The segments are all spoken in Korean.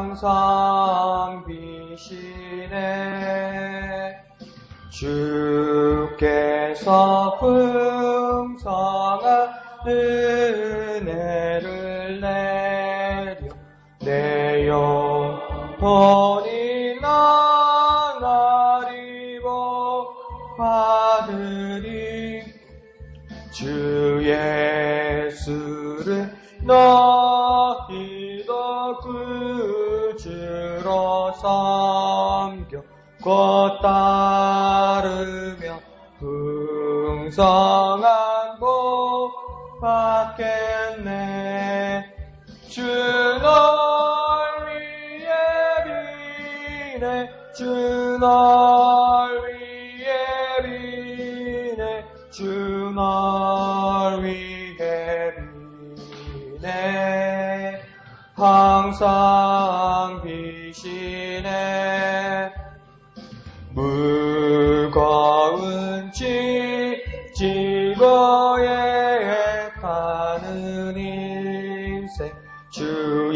항상 비시네 주께서 풍성한 은혜를 내려 내 영혼이 나날이 복받으리 주 예수를 너희도 구주로 섬겨 곧 따르며 풍성한 복 받겠네 주 널 위해 비네 주 널 위해 비네 주 널 위해 비네 항상 비시네 무거운 짐 지고 가는 인생 주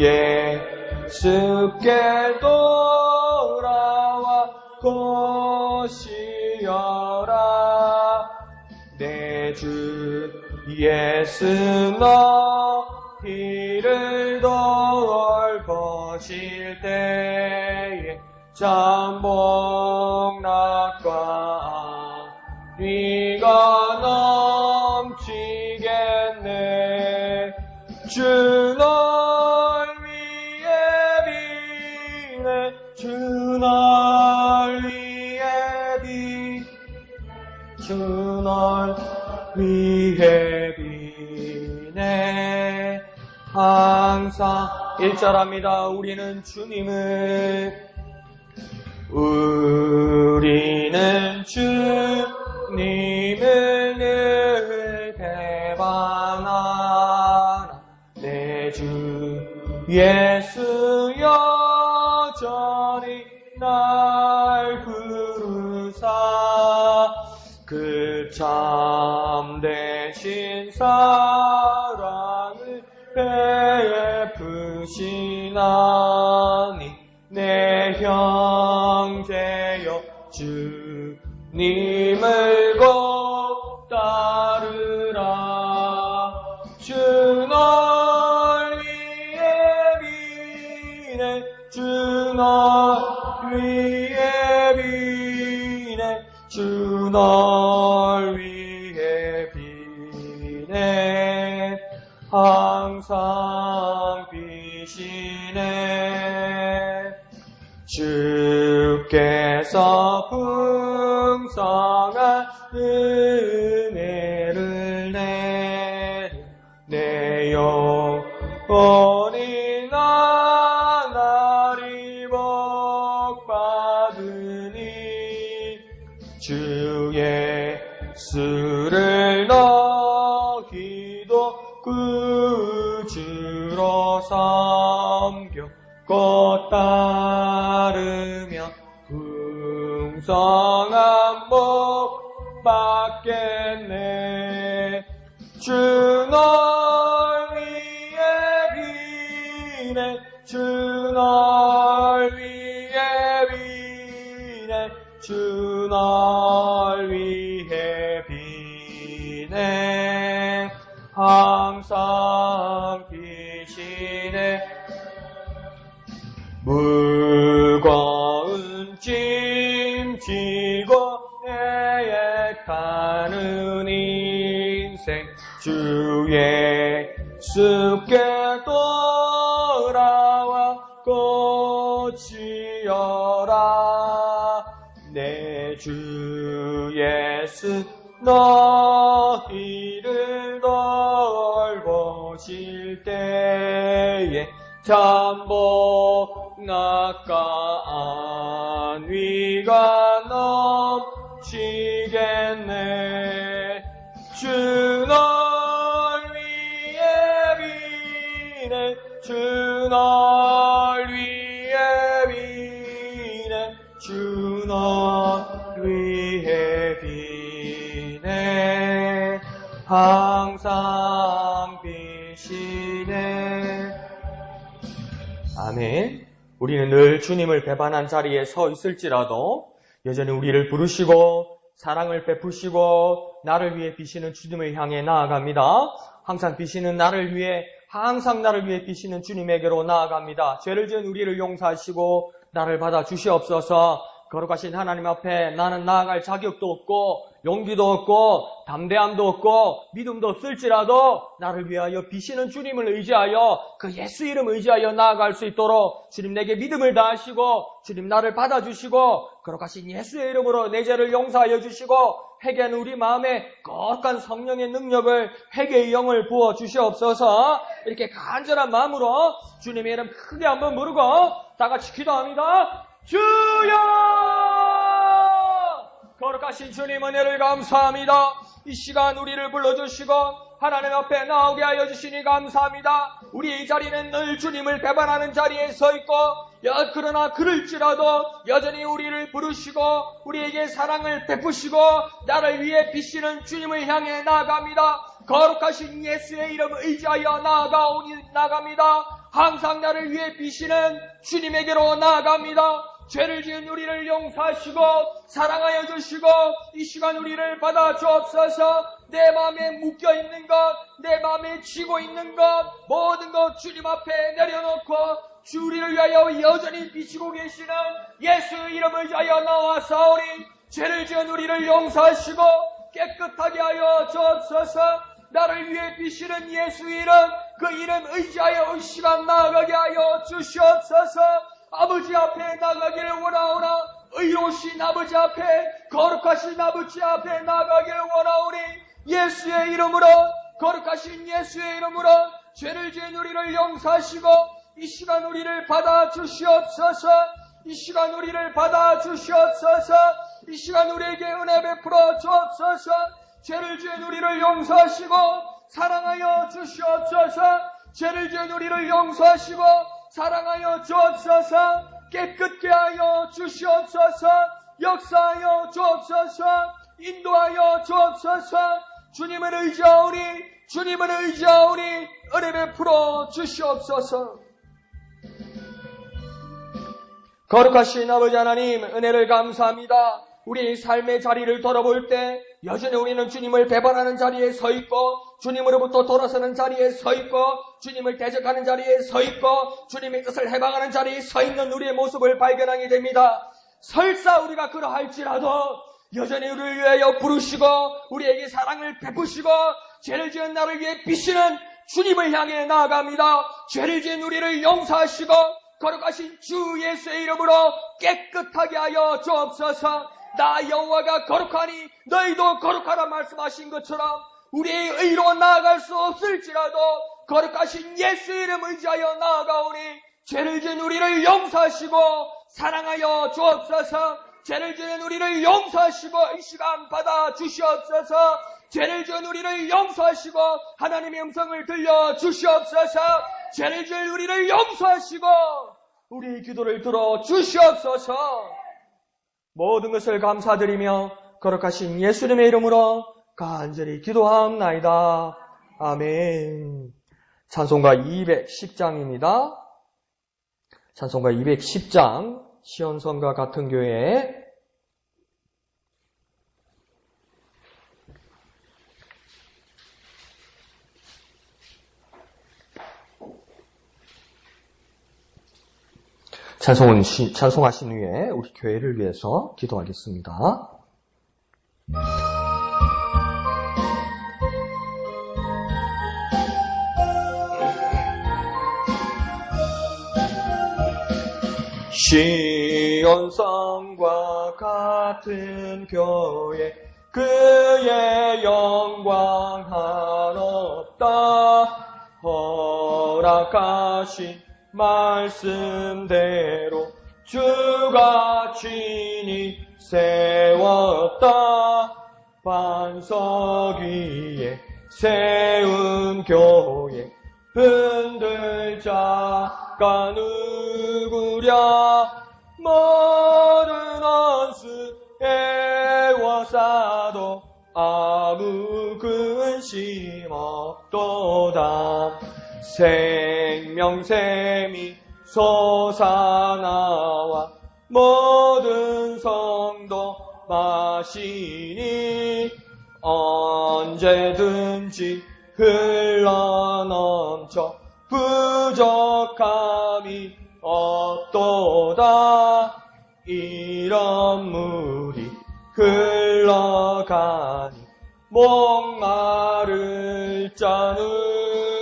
예수께 돌아와 고시어라 내 주 예수 너희를 돌보실 때에 잠복락과 네가 넘치겠네 주 널 위해 비네 주 널 위해 비 주 널 위해 비네 항상 1절합니다. 우리는 주님을 늘 배반하라 내 주 예수 여전히 날 부르사 그 참되신 사랑을 베푸시나니 내 형제여 주님을 곧 따르라 주 널 위해 비네 주 널 위해 비네 주 널 위해 비네 항상 비시네 주께서 풍성한 은혜를 내려 내 영혼이 나날이 복받으니 주 예수를 너희도 구주로 섬겨 곧 따르며 풍성한 복 받겠네 주 널 위해 비네 주 널 위해 비네 주 널 위해 비네 항상 비시네 무거운 짐 지고 가는 인생 주 예수께 돌아와 고치어라 내 주 예수 너희를 돌보실 때에 잠복 낙과 안위가 넘치겠네 주 널 위해 비네 주 널 위해 비네 주 널 위해 비네 항상 비시네 아멘. 우리는 늘 주님을 배반한 자리에 서 있을지라도 여전히 우리를 부르시고 사랑을 베푸시고 나를 위해 비시는 주님을 향해 나아갑니다. 항상 비시는 나를 위해 비시는 주님에게로 나아갑니다. 죄를 지은 우리를 용서하시고 나를 받아 주시옵소서. 거룩하신 하나님 앞에 나는 나아갈 자격도 없고 용기도 없고 담대함도 없고 믿음도 없을지라도 나를 위하여 비시는 주님을 의지하여 그 예수 이름 의지하여 나아갈 수 있도록 주님 내게 믿음을 다하시고 주님 나를 받아주시고 거룩하신 예수의 이름으로 내 죄를 용서하여 주시고 회개하는 우리 마음에 거룩한 성령의 능력을 회개의 영을 부어 주시옵소서. 이렇게 간절한 마음으로 주님의 이름 크게 한번 부르고 다 같이 기도합니다. 주여! 거룩하신 주님 은혜를 감사합니다. 이 시간 우리를 불러주시고 하나님 앞에 나오게 하여 주시니 감사합니다. 우리 이 자리는 늘 주님을 배반하는 자리에 서 있고 그러나 그럴지라도 여전히 우리를 부르시고 우리에게 사랑을 베푸시고 나를 위해 비시는 주님을 향해 나아갑니다. 거룩하신 예수의 이름 의지하여 나아갑니다. 항상 나를 위해 비시는 주님에게로 나아갑니다. 죄를 지은 우리를 용서하시고 사랑하여 주시고 이 시간 우리를 받아 주옵소서. 내 마음에 묶여있는 것, 내 마음에 쥐고 있는 것, 모든 것 주님 앞에 내려놓고 주 우리를 위하여 여전히 비치고 계시는 예수 이름을 의지하여 나와사오니 죄를 지은 우리를 용서하시고 깨끗하게 하여 주옵소서. 나를 위해 비시는 예수 이름, 그 이름 의지하여 이 시간 나아가게 하여 주시옵소서. 아버지 앞에 나가기를 원하오나 의로우신 아버지 앞에 거룩하신 아버지 앞에 나가기를 원하오니 예수의 이름으로 거룩하신 예수의 이름으로 죄를 지은 우리를 용서하시고 이 시간 우리를 받아 주시옵소서. 이 시간 우리를 받아 주시옵소서. 이 시간 우리에게 은혜 베풀어 주옵소서. 죄를 지은 우리를 용서하시고 사랑하여 주시옵소서. 죄를 지은 우리를 용서하시고 사랑하여 주옵소서. 깨끗게 하여 주시옵소서. 역사하여 주옵소서. 인도하여 주옵소서. 주님을 의지하오니 은혜 베풀어 주시옵소서. 거룩하신 아버지 하나님 은혜를 감사합니다. 우리 삶의 자리를 돌아볼 때 여전히 우리는 주님을 배반하는 자리에 서 있고 주님으로부터 돌아서는 자리에 서 있고 주님을 대적하는 자리에 서 있고 주님의 뜻을 해방하는 자리에 서 있는 우리의 모습을 발견하게 됩니다. 설사 우리가 그러할지라도 여전히 우리를 위하여 부르시고 우리에게 사랑을 베푸시고 죄를 지은 나를 위해 비시는 주님을 향해 나아갑니다. 죄를 지은 우리를 용서하시고 거룩하신 주 예수의 이름으로 깨끗하게 하여 주옵소서. 나 여호와가 거룩하니 너희도 거룩하라 말씀하신 것처럼 우리의 의로 나아갈 수 없을지라도 거룩하신 예수 이름 의지하여 나아가오니 죄를 지은 우리를 용서하시고 사랑하여 주옵소서. 죄를 지은 우리를 용서하시고 이 시간 받아 주시옵소서. 죄를 지은 우리를 용서하시고 하나님의 음성을 들려 주시옵소서. 죄를 지은 우리를 용서하시고 우리의 기도를 들어 주시옵소서. 모든 것을 감사드리며 거룩하신 예수님의 이름으로 간절히 기도하옵나이다. 아멘. 찬송가 210장입니다. 찬송가 210장 시온성가 같은 교회 찬송하신 후에 우리 교회를 위해서 기도하겠습니다. 시온성과 같은 교회 그의 영광 한없다. 허락하신 말씀대로 주가 친히 세웠다. 반석 위에 세운 교회 흔들 자가 누구랴. 모든 원수에 와사도 아무 근심 없도다. 생명샘이 솟아나와 모든 성도 마시니 언제든지 흘러넘쳐 부족함이 없도다. 이런 물이 흘러가니 목마를 자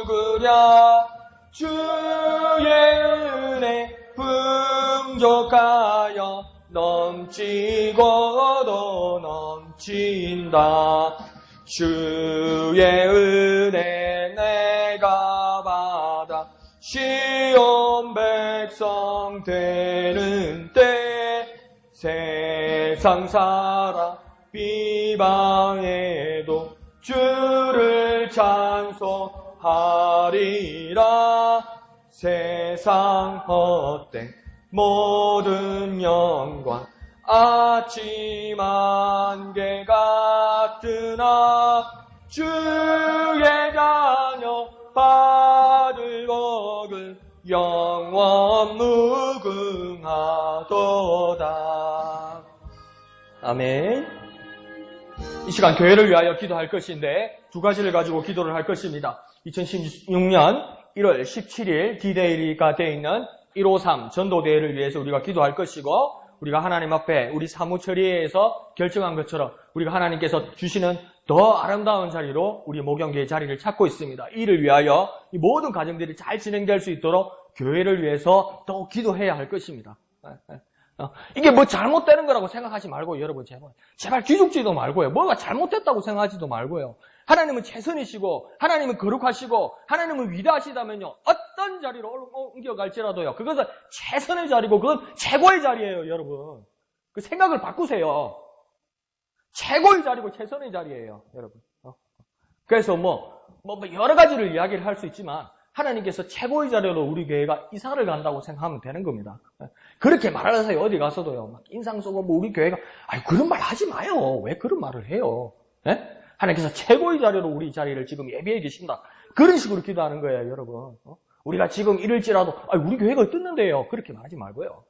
누구랴. 주의 은혜 풍족하여 넘치고도 넘친다. 주의 은혜 내가 받아 시온 백성 되는 때 세상 사람 비방해도 주를 찬송하리라. 세상 헛된 모든 영광 아침 안개 같으나 주의 자녀 받을 복은 영원 무궁하도다. 아멘. 이 시간 교회를 위하여 기도할 것인데 두 가지를 가지고 기도를 할 것입니다. 2016년 1월 17일 D-Day가 되어 있는 153 전도대회를 위해서 우리가 기도할 것이고, 우리가 하나님 앞에 우리 사무처리에서 결정한 것처럼 우리가 하나님께서 주시는 더 아름다운 자리로 우리 목영교회 자리를 찾고 있습니다. 이를 위하여 이 모든 과정들이 잘 진행될 수 있도록 교회를 위해서 더 기도해야 할 것입니다. 이게 뭐 잘못되는 거라고 생각하지 말고, 여러분 제발 기죽지도 말고요. 뭐가 잘못됐다고 생각하지도 말고요. 하나님은 최선이시고 하나님은 거룩하시고 하나님은 위대하시다면요, 어떤 자리로 옮겨갈지라도요, 그것은 최선의 자리고 그건 최고의 자리예요. 여러분, 그 생각을 바꾸세요. 최고의 자리고 최선의 자리예요, 여러분. 그래서 여러 가지를 이야기를 할 수 있지만 하나님께서 최고의 자리로 우리 교회가 이사를 간다고 생각하면 되는 겁니다. 그렇게 말하세요. 어디 가서도요, 막 인상 쓰고 우리 교회가, 그런 말 하지 마요. 왜 그런 말을 해요? 네? 하나님께서 최고의 자리로 우리 자리를 지금 예비해 계신다. 그런 식으로 기도하는 거예요, 여러분. 우리가 지금 이럴지라도 우리 교회가 떴는데요, 그렇게 말하지 말고요.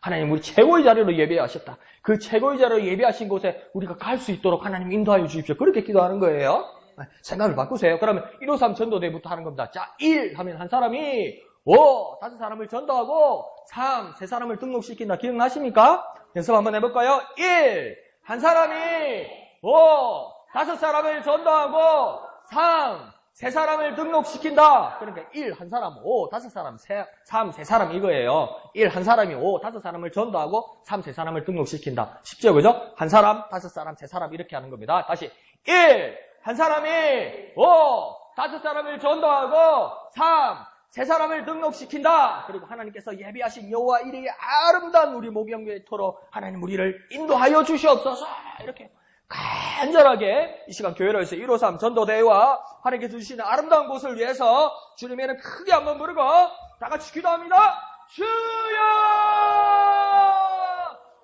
하나님 우리 최고의 자리로 예배하셨다. 그 최고의 자리로 예배하신 곳에 우리가 갈 수 있도록 하나님 인도하여 주십시오. 그렇게 기도하는 거예요. 생각을 바꾸세요. 그러면 153 전도대부터 하는 겁니다. 자, 1 하면 한 사람이 5, 5사람을 전도하고 3, 3사람을 등록시킨다. 기억나십니까? 연습 한번 해볼까요? 1, 한 사람이 5, 5사람을 전도하고 3, 3사람을 등록시킨다. 그러니까 1, 한 사람, 5, 5사람, 3, 3사람 이거예요. 1, 한 사람이 5, 5사람을 전도하고 3, 3사람을 등록시킨다. 쉽죠, 그죠? 한 사람, 5사람, 3사람 이렇게 하는 겁니다. 다시 1, 한 사람이 5, 5사람을 전도하고 3, 3사람을 등록시킨다. 그리고 하나님께서 예비하신 여호와 이레의 아름다운 우리 목영교회토록 하나님 우리를 인도하여 주시옵소서. 이렇게 간절하게 이 시간 교회를 위해서 153 전도대회와 하나님께서 주시는 아름다운 곳을 위해서 주님에는 크게 한번 부르고 다 같이 기도합니다. 주여!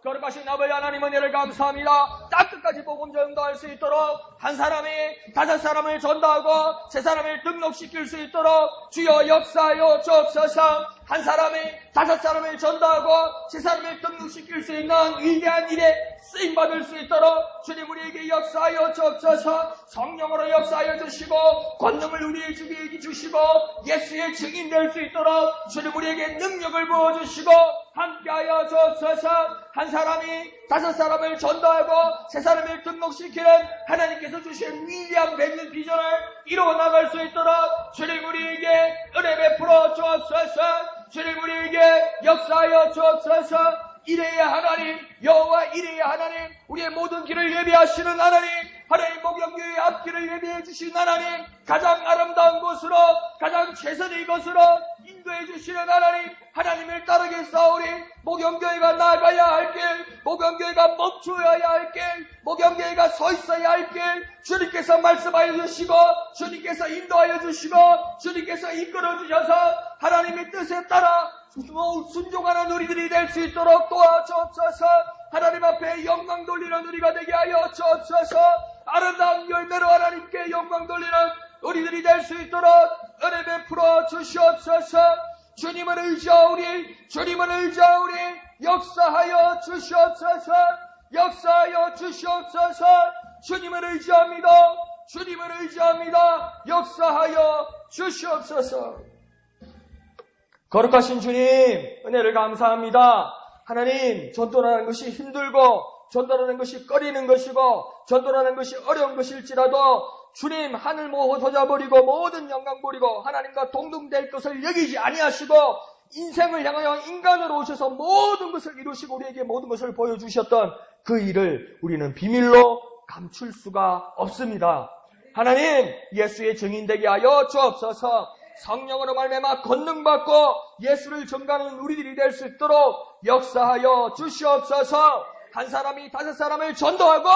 거룩하신 아버지 하나님 은혜를 감사합니다. 딱 끝까지 복음 전도할 수 있도록 한 사람이 5사람을 전도하고 3사람을 등록시킬 수 있도록 주여 역사하여 주옵소서. 한 사람이 5사람을 전도하고 3사람을 등록시킬 수 있는 위대한 일에 쓰임받을 수 있도록 주님 우리에게 역사하여 주옵소서. 성령으로 역사하여 주시고 권능을 우리에게 주시고 예수의 증인 될 수 있도록 주님 우리에게 능력을 부어주시고 함께하여 주옵소서. 한 사람이 5사람을 전도하고 3사람을 등록시키는 하나님께서 주신 위대한 뵙는 비전을 이루어 나갈 수 있도록 주님 우리에게 은혜 베풀어 주옵소서. 주님 우리에게 역사하여 주옵소서. 이레의 하나님, 여호와 이레의 하나님, 우리의 모든 길을 예비하시는 하나님, 하나님 목영교회의 앞길을 예비해 주신 하나님, 가장 아름다운 곳으로, 가장 최선의 것으로 인도해 주시는 하나님, 하나님을 따르겠사오니 목영교회가 나아가야 할 길, 목영교회가 멈추어야 할 길, 목영교회가 서 있어야 할 길, 주님께서 말씀하여 주시고 주님께서 인도하여 주시고 주님께서 이끌어 주셔서 하나님의 뜻에 따라 순종하는 우리들이 될 수 있도록 도와주옵소서. 하나님 앞에 영광 돌리는 우리가 되게 하여 주옵소서. 아름다운 열매로 하나님께 영광 돌리는 우리들이 될 수 있도록 은혜 베풀어 주시옵소서. 주님을 의지하오리. 주님을 의지하오리. 역사하여 주시옵소서. 역사하여 주시옵소서. 주님을 의지합니다. 주님을 의지합니다. 역사하여 주시옵소서. 거룩하신 주님, 은혜를 감사합니다. 하나님, 전도라는 것이 힘들고 전도라는 것이 꺼리는 것이고 전도라는 것이 어려운 것일지라도 주님, 하늘 모호 솟아버리고 모든 영광 버리고 하나님과 동등될 것을 여기지 아니하시고 인생을 향하여 인간으로 오셔서 모든 것을 이루시고 우리에게 모든 것을 보여주셨던 그 일을 우리는 비밀로 감출 수가 없습니다. 하나님, 예수의 증인되게 하여 주옵소서. 성령으로 말미암아 권능받고 예수를 전가하는 우리들이 될 수 있도록 역사하여 주시옵소서. 한 사람이 5사람을 전도하고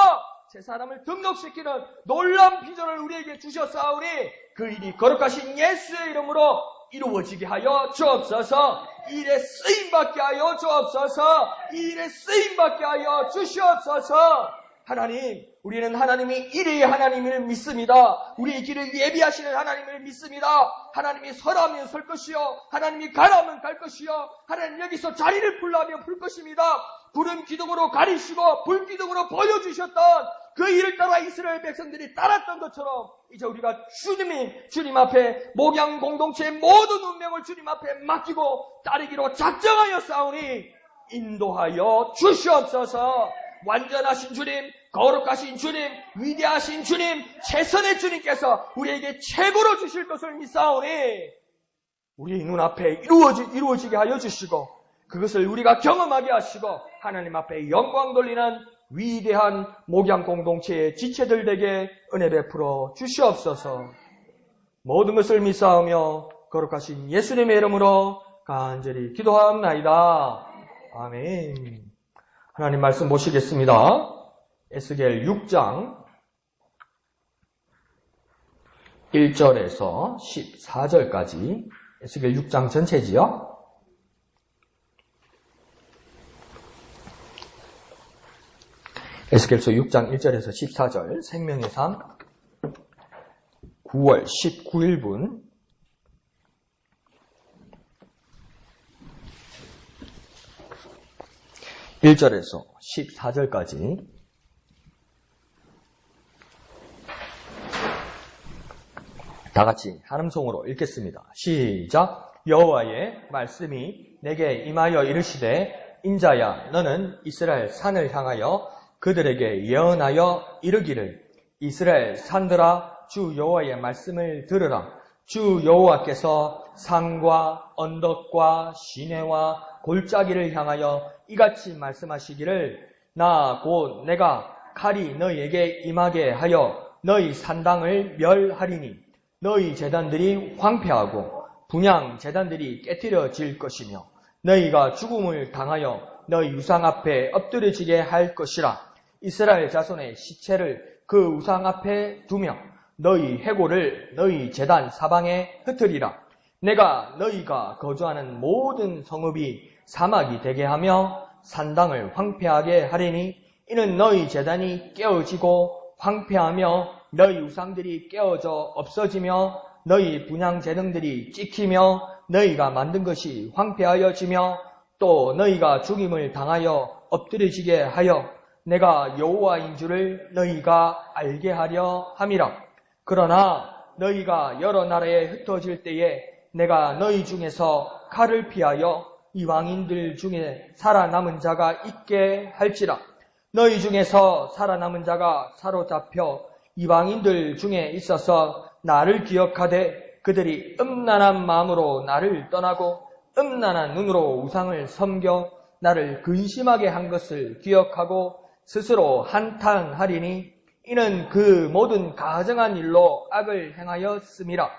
3사람을 등록시키는 놀라운 비전을 우리에게 주셨사오니 그 일이 거룩하신 예수의 이름으로 이루어지게 하여 주옵소서. 이 일에 쓰임받게 하여 주옵소서. 이 일에 쓰임받게 하여 주시옵소서. 하나님, 우리는 하나님이 일의 하나님을 믿습니다. 우리의 길을 예비하시는 하나님을 믿습니다. 하나님이 서라면 설 것이요, 하나님이 가라면 갈 것이요, 하나님 여기서 자리를 풀라면 풀 것입니다. 구름 기둥으로 가리시고 불 기둥으로 보여주셨던 그 일을 따라 이스라엘 백성들이 따랐던 것처럼 이제 우리가 주님 앞에 목양 공동체의 모든 운명을 주님 앞에 맡기고 따르기로 작정하여 싸우니 인도하여 주시옵소서. 완전하신 주님, 거룩하신 주님, 위대하신 주님, 최선의 주님께서 우리에게 최고로 주실 것을 믿사오니 우리 눈앞에 이루어지게 하여 주시고 그것을 우리가 경험하게 하시고 하나님 앞에 영광 돌리는 위대한 목양 공동체의 지체들 되게 은혜 베풀어 주시옵소서. 모든 것을 믿사오며 거룩하신 예수님의 이름으로 간절히 기도하옵나이다. 아멘. 하나님 말씀 보시겠습니다. 에스겔 6장 1절에서 14절까지 에스겔 6장 전체지요. 에스겔서 6장 1절에서 14절 생명의 삶 9월 19일분 1절에서 14절까지 다같이 한음성으로 읽겠습니다. 시작. 여호와의 말씀이 내게 임하여 이르시되 인자야 너는 이스라엘 산을 향하여 그들에게 예언하여 이르기를 이스라엘 산들아 주 여호와의 말씀을 들으라. 주 여호와께서 산과 언덕과 시내와 골짜기를 향하여 이같이 말씀하시기를 나 곧 내가 칼이 너희에게 임하게 하여 너희 산당을 멸하리니 너희 제단들이 황폐하고 분향 제단들이 깨트려질 것이며 너희가 죽음을 당하여 너희 우상 앞에 엎드려지게 할 것이라. 이스라엘 자손의 시체를 그 우상 앞에 두며 너희 해골을 너희 제단 사방에 흩으리라. 내가 너희가 거주하는 모든 성읍이 사막이 되게 하며 산당을 황폐하게 하리니 이는 너희 제단이 깨어지고 황폐하며 너희 우상들이 깨어져 없어지며 너희 분향 제등들이 찍히며 너희가 만든 것이 황폐하여지며 또 너희가 죽임을 당하여 엎드려지게 하여 내가 여호와인 줄을 너희가 알게 하려 함이라. 그러나 너희가 여러 나라에 흩어질 때에 내가 너희 중에서 칼을 피하여 이방인들 중에 살아남은 자가 있게 할지라. 너희 중에서 살아남은 자가 사로잡혀 이방인들 중에 있어서 나를 기억하되 그들이 음란한 마음으로 나를 떠나고 음란한 눈으로 우상을 섬겨 나를 근심하게 한 것을 기억하고 스스로 한탄하리니 이는 그 모든 가증한 일로 악을 행하였음이라.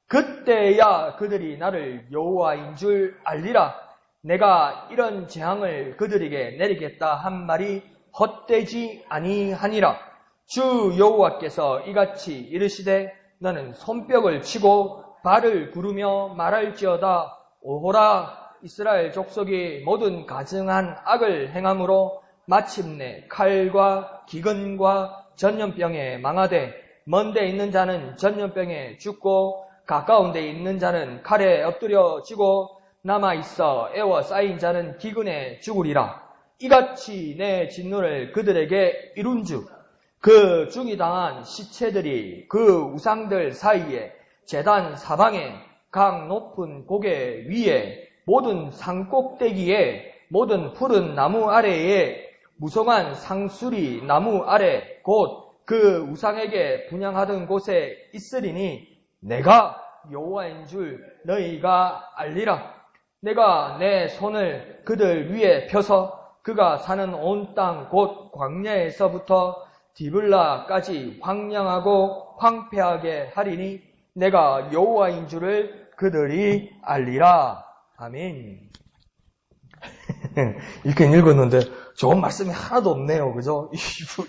그때야 그들이 나를 여호와인 줄 알리라. 내가 이런 재앙을 그들에게 내리겠다 한 말이 헛되지 아니하니라. 주 여호와께서 이같이 이르시되 너는 손뼉을 치고 발을 구르며 말할지어다. 오호라 이스라엘 족속이 모든 가증한 악을 행함으로 마침내 칼과 기근과 전염병에 망하되 먼 데 있는 자는 전염병에 죽고 가까운 데 있는 자는 칼에 엎드려지고 남아있어 애워 쌓인 자는 기근에 죽으리라. 이같이 내 진노를 그들에게 이룬즉 그 중이 당한 시체들이 그 우상들 사이에 제단 사방에 강 높은 고개 위에 모든 산꼭대기에 모든 푸른 나무 아래에 무성한 상수리 나무 아래 곧 그 우상에게 분향하던 곳에 있으리니 내가 여호와인 줄 너희가 알리라. 내가 내 손을 그들 위에 펴서 그가 사는 온 땅 곧 광야에서부터 디블라까지 황량하고 황폐하게 하리니 내가 여호와인 줄을 그들이 알리라. 아멘. 이렇게 읽었는데 좋은 말씀이 하나도 없네요. 그죠?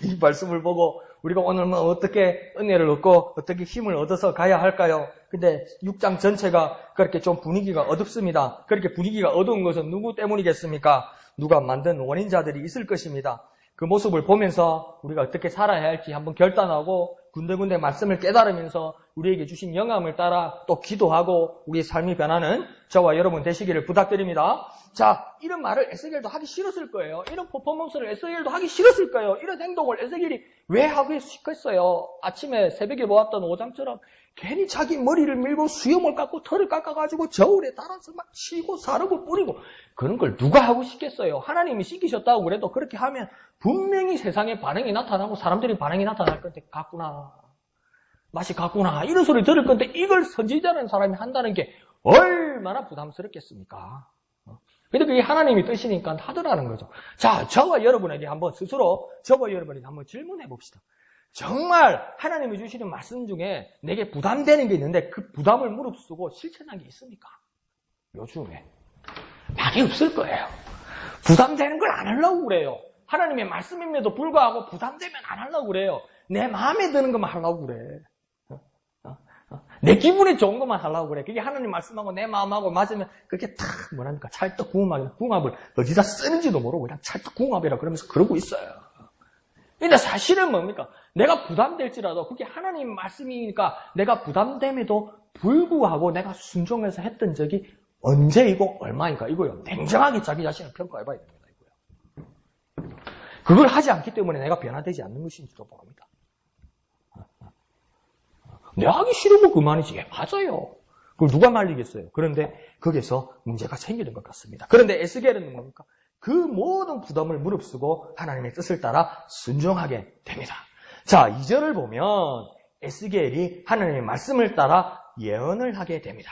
이 말씀을 보고 우리가 오늘 뭐 어떻게 은혜를 얻고 어떻게 힘을 얻어서 가야 할까요? 근데 6장 전체가 그렇게 좀 분위기가 어둡습니다. 그렇게 분위기가 어두운 것은 누구 때문이겠습니까? 누가 만든 원인자들이 있을 것입니다. 그 모습을 보면서 우리가 어떻게 살아야 할지 한번 결단하고 군데군데 말씀을 깨달으면서 우리에게 주신 영감을 따라 또 기도하고 우리의 삶이 변하는 저와 여러분 되시기를 부탁드립니다. 자, 이런 말을 에스겔도 하기 싫었을 거예요. 이런 퍼포먼스를 에스겔도 하기 싫었을 거예요. 이런 행동을 에스겔이 왜 하기 싫겠어요? 아침에 새벽에 보았던 5장처럼 괜히 자기 머리를 밀고 수염을 깎고 털을 깎아가지고 저울에 달아서 막 치고 사르고 뿌리고 그런 걸 누가 하고 싶겠어요? 하나님이 시키셨다고 그래도 그렇게 하면 분명히 세상에 반응이 나타나고 사람들이 반응이 나타날 건데 같구나. 맛이 같구나. 이런 소리 들을 건데 이걸 선지자라는 사람이 한다는 게 얼마나 부담스럽겠습니까? 근데 그게 하나님이 뜻이니까 하더라는 거죠. 자, 저와 여러분에게 한번 스스로 저와 여러분에게 한번 질문해 봅시다. 정말 하나님이 주시는 말씀 중에 내게 부담되는 게 있는데 그 부담을 무릅쓰고 실천한 게 있습니까? 요즘에 많이 없을 거예요. 부담되는 걸 안 하려고 그래요. 하나님의 말씀임에도 불구하고 부담되면 안 하려고 그래요. 내 마음에 드는 것만 하려고 그래. 내 기분에 좋은 것만 하려고 그래. 그게 하나님 말씀하고 내 마음하고 맞으면 그렇게 탁 뭐랍니까? 찰떡궁합이나 궁합을 어디다 쓰는지도 모르고 그냥 찰떡궁합이라 그러면서 그러고 있어요. 근데 사실은 뭡니까? 내가 부담될지라도 그게 하나님 말씀이니까 내가 부담됨에도 불구하고 내가 순종해서 했던 적이 언제이고 얼마인가 이거요. 냉정하게 자기 자신을 평가해봐야 됩니다. 이거요. 그걸 하지 않기 때문에 내가 변화되지 않는 것인지도 모릅니다. 내가 하기 싫으면 그만이지. 맞아요. 그걸 누가 말리겠어요. 그런데 거기서 문제가 생기는 것 같습니다. 그런데 에스겔은 뭡니까? 그 모든 부담을 무릅쓰고 하나님의 뜻을 따라 순종하게 됩니다. 자, 2절을 보면 에스겔이 하나님의 말씀을 따라 예언을 하게 됩니다.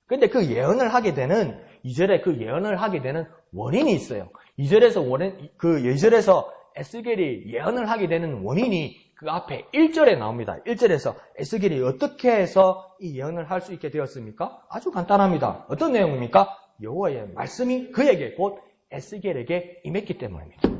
근데 그 예언을 하게 되는 2절에 그 예언을 하게 되는 원인이 있어요. 2절에서 에스겔이 예언을 하게 되는 원인이 그 앞에 1절에 나옵니다. 1절에서 에스겔이 어떻게 해서 이 예언을 할 수 있게 되었습니까? 아주 간단합니다. 어떤 내용입니까? 여호와의 말씀이 그에게 곧 에스겔에게 임했기 때문입니다.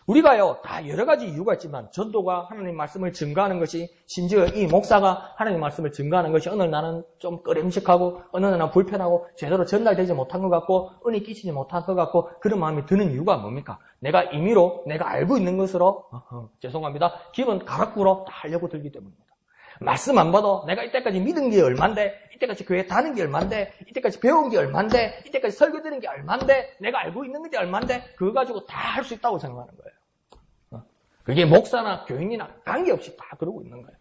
우리가요, 다 여러 가지 이유가 있지만 전도가 하나님 말씀을 증거하는 것이 심지어 이 목사가 하나님 말씀을 증거하는 것이 어느 날은 좀 꺼림칙하고 어느 날은 불편하고 제대로 전달되지 못한 것 같고 은혜 끼치지 못한 것 같고 그런 마음이 드는 이유가 뭡니까? 내가 임의로 내가 알고 있는 것으로 죄송합니다. 기분 가락부로 다 하려고 들기 때문입니다. 말씀 안 봐도 내가 이때까지 믿은 게 얼만데 이때까지 교회 다닌 게 얼만데 이때까지 배운 게 얼만데 이때까지 설교 드린 게 얼만데 내가 알고 있는 게 얼만데 그거 가지고 다 할 수 있다고 생각하는 거예요. 그게 목사나 교인이나 관계없이 다 그러고 있는 거예요.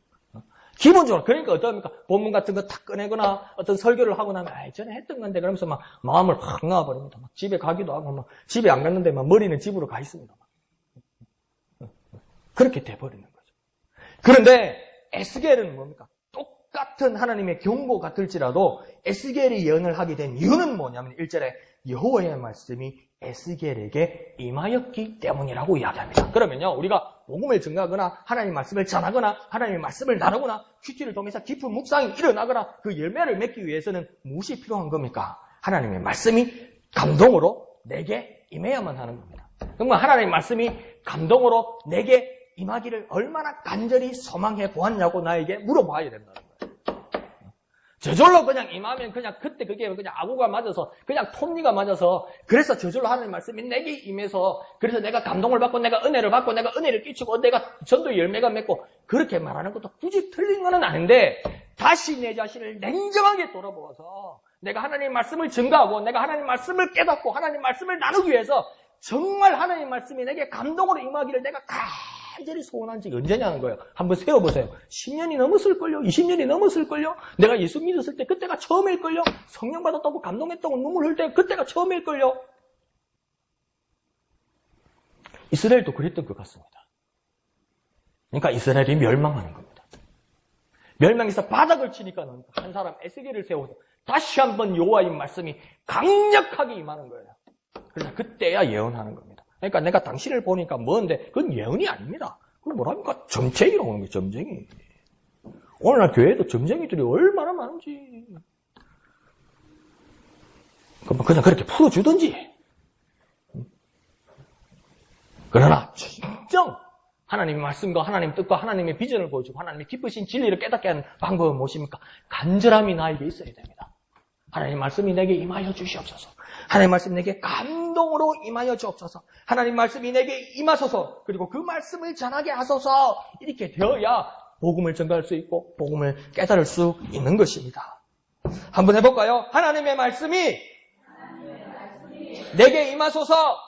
기본적으로 그러니까 어떻습니까? 본문 같은 거 탁 꺼내거나 어떤 설교를 하고 나면 전에 했던 건데 그러면서 막 마음을 확 놓아버립니다. 막 집에 가기도 하고 막 집에 안 갔는데 막 머리는 집으로 가 있습니다. 그렇게 돼버리는 거죠. 그런데 에스겔은 뭡니까? 똑같은 하나님의 경고 같을지라도 에스겔이 예언을 하게 된 이유는 뭐냐면 1절에 여호와의 말씀이 에스겔에게 임하였기 때문이라고 이야기합니다. 그러면요, 우리가 복음을 증거하거나 하나님 말씀을 전하거나 하나님의 말씀을 나누거나 큐티를 통해서 깊은 묵상이 일어나거나 그 열매를 맺기 위해서는 무엇이 필요한 겁니까? 하나님의 말씀이 감동으로 내게 임해야만 하는 겁니다. 정말 하나님의 말씀이 감동으로 내게 임하기를 얼마나 간절히 소망해 보았냐고 나에게 물어봐야 된다는 거예요. 저절로 그냥 임하면 그냥 그때 그게 그냥 아구가 맞아서 그냥 톱니가 맞아서 그래서 저절로 하나님 말씀이 내게 임해서 그래서 내가 감동을 받고 내가 은혜를 받고 내가 은혜를 끼치고 내가 전도 열매가 맺고 그렇게 말하는 것도 굳이 틀린 건 아닌데 다시 내 자신을 냉정하게 돌아보아서 내가 하나님 말씀을 증거하고 내가 하나님 말씀을 깨닫고 하나님 말씀을 나누기 위해서 정말 하나님 말씀이 내게 감동으로 임하기를 내가 간절히 소원한 적이 언제냐는 거예요. 한번 세워보세요. 10년이 넘었을걸요? 20년이 넘었을걸요? 내가 예수 믿었을 때 그때가 처음일걸요? 성령 받았다고 감동했다고 눈물 흘릴 때 그때가 처음일걸요? 이스라엘도 그랬던 것 같습니다. 그러니까 이스라엘이 멸망하는 겁니다. 멸망해서 바닥을 치니까 한 사람 에스겔을 세워서 다시 한번 여호와의 말씀이 강력하게 임하는 거예요. 그래서 그때야 예언하는 겁니다. 그러니까 내가 당신을 보니까 뭔데 그건 예언이 아닙니다. 그건 뭐랍니까? 점쟁이라고 하는 거예요. 점쟁이. 오늘날 교회에도 점쟁이들이 얼마나 많은지. 그냥 그렇게 풀어주든지. 그러나 진정 하나님의 말씀과 하나님의 뜻과 하나님의 비전을 보여주고 하나님의 기쁘신 진리를 깨닫게 하는 방법은 무엇입니까? 간절함이 나에게 있어야 됩니다. 하나님 말씀이 내게 임하여 주시옵소서. 하나님 말씀이 내게 감동으로 임하여 주옵소서. 하나님 말씀이 내게 임하소서. 그리고 그 말씀을 전하게 하소서. 이렇게 되어야 복음을 전가할 수 있고 복음을 깨달을 수 있는 것입니다. 한번 해볼까요? 하나님의 말씀이 내게 임하소서.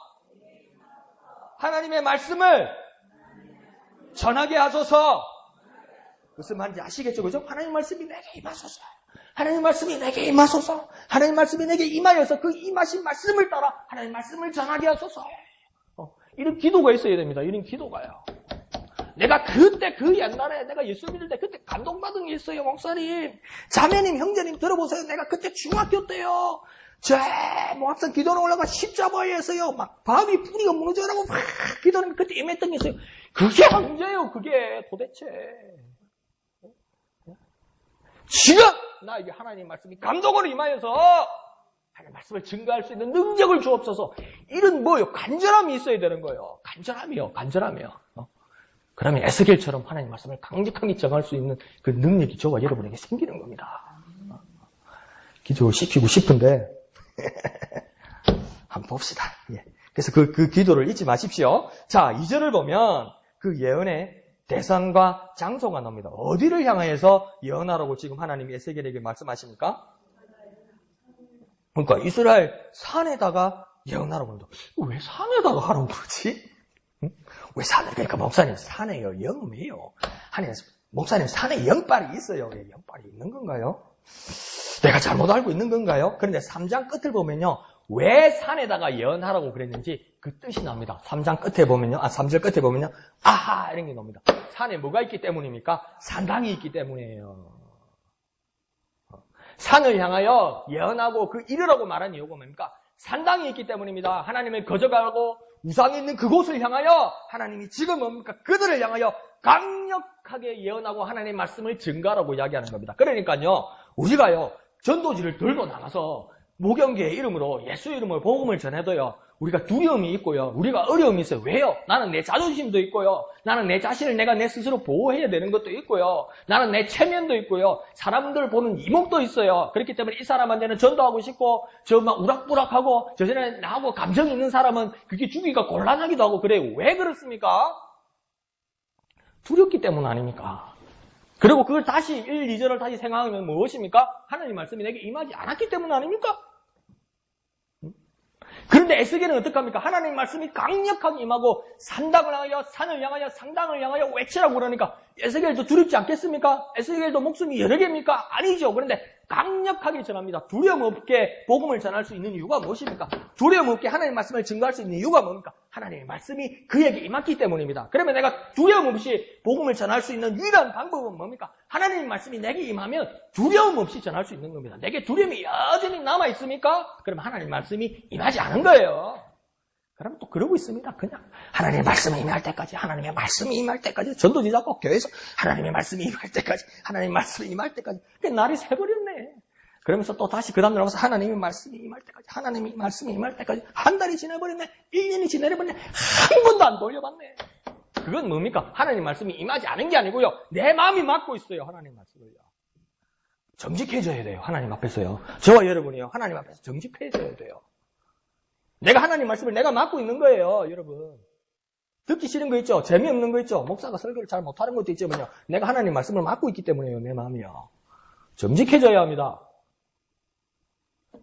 하나님의 말씀을 전하게 하소서. 무슨 말인지 아시겠죠? 그죠? 하나님 말씀이 내게 임하소서. 하나님 말씀이 내게 임하소서. 하나님 말씀이 내게 임하여서 그 임하신 말씀을 따라 하나님 말씀을 전하게 하소서. 이런 기도가 있어야 됩니다. 이런 기도가요. 내가 그때 그 옛날에 내가 예수 믿을 때 그때 감동받은 게 있어요. 목사님, 자매님, 형제님 들어보세요. 내가 그때 중학교 때요. 항상 기도는 올라가 십자가에서요. 막 밤이 뿌리가 무너져라고 막 기도는 그때 임했던 게 있어요. 그게 언제예요? 그게 도대체. 지금 나에게 하나님 말씀이 감동으로 임하여서 하나님 말씀을 증거할 수 있는 능력을 주옵소서. 이런 뭐요? 간절함이 있어야 되는 거예요. 간절함이요. 그러면 에스겔처럼 하나님 말씀을 강력하게 정할 수 있는 그 능력이 저와 여러분에게 생기는 겁니다. 기도시키고 싶은데 한번 봅시다. 예. 그래서 그 기도를 잊지 마십시오. 자, 2절을 보면 그 예언의 대상과 장소가 나옵니다. 어디를 향하여서 예언하라고 지금 하나님이 에스겔에게 말씀하십니까? 그러니까 이스라엘 산에다가 예언하라고 합니다. 왜 산에다가 하라고 그러지? 응? 왜 산에? 그러니까 목사님 산에요. 영이에요. 목사님 산에 영빨이 있어요. 영빨이 있는 건가요? 내가 잘못 알고 있는 건가요? 그런데 3장 끝을 보면요. 왜 산에다가 예언하라고 그랬는지 그 뜻이 나옵니다. 3장 끝에 보면요. 3절 끝에 보면요. 아하! 이런 게 나옵니다. 산에 뭐가 있기 때문입니까? 산당이 있기 때문이에요. 산을 향하여 예언하고 그 이르라고 말한 이유가 뭡니까? 산당이 있기 때문입니다. 하나님을 거저가고 우상이 있는 그곳을 향하여 하나님이 지금 뭡니까? 그들을 향하여 강력하게 예언하고 하나님의 말씀을 증거하라고 이야기하는 겁니다. 그러니까요. 우리가요. 전도지를 들고 나가서 모경계의 이름으로 예수 이름으로 복음을 전해도요. 우리가 두려움이 있고요. 우리가 어려움이 있어요. 왜요? 나는 내 자존심도 있고요. 나는 내 자신을 내가 내 스스로 보호해야 되는 것도 있고요. 나는 내 체면도 있고요. 사람들 보는 이목도 있어요. 그렇기 때문에 이 사람한테는 전도하고 싶고 저 막 우락부락하고 저 전에 나하고 감정이 있는 사람은 그게 주기가 곤란하기도 하고 그래요. 왜 그렇습니까? 두렵기 때문 아닙니까? 그리고 그걸 다시 1, 2절을 다시 생각하면 무엇입니까? 하나님 말씀이 내게 임하지 않았기 때문 아닙니까? 그런데 에스겔은 어떡합니까? 하나님 말씀이 강력하게 임하고 산당을 향하여 산을 향하여 상당을 향하여 외치라고 그러니까 에스겔도 두렵지 않겠습니까? 에스겔도 목숨이 여러 개입니까? 아니죠. 그런데 강력하게 전합니다. 두려움 없게 복음을 전할 수 있는 이유가 무엇입니까? 두려움 없게 하나님의 말씀을 증거할 수 있는 이유가 뭡니까? 하나님의 말씀이 그에게 임했기 때문입니다. 그러면 내가 두려움 없이 복음을 전할 수 있는 유일한 방법은 뭡니까? 하나님의 말씀이 내게 임하면 두려움 없이 전할 수 있는 겁니다. 내게 두려움이 여전히 남아있습니까? 그럼 하나님의 말씀이 임하지 않은 거예요. 그러면 또 그러고 있습니다. 그냥 하나님의 말씀이 임할 때까지, 하나님의 말씀이 임할 때까지, 전도지 잡고 교회에서 하나님의 말씀이 임할 때까지, 하나님의 말씀이 임할 때까지. 날이 새버렸네. 그러면서 또 다시 그 다음날 와서 하나님의 말씀이 임할 때까지, 하나님의 말씀이 임할 때까지 한 달이 지나버렸네. 1년이 지나버렸네. 한 번도 안 돌려봤네. 그건 뭡니까? 하나님 말씀이 임하지 않은 게 아니고요. 내 마음이 막고 있어요. 하나님 말씀을요. 정직해져야 돼요. 하나님 앞에서요. 저와 여러분이요. 하나님 앞에서 정직해져야 돼요. 내가 하나님 말씀을 내가 맡고 있는 거예요, 여러분. 듣기 싫은 거 있죠? 재미없는 거 있죠? 목사가 설교를 잘 못하는 것도 있지만요. 내가 하나님 말씀을 맡고 있기 때문에요, 내 마음이요. 정직해져야 합니다.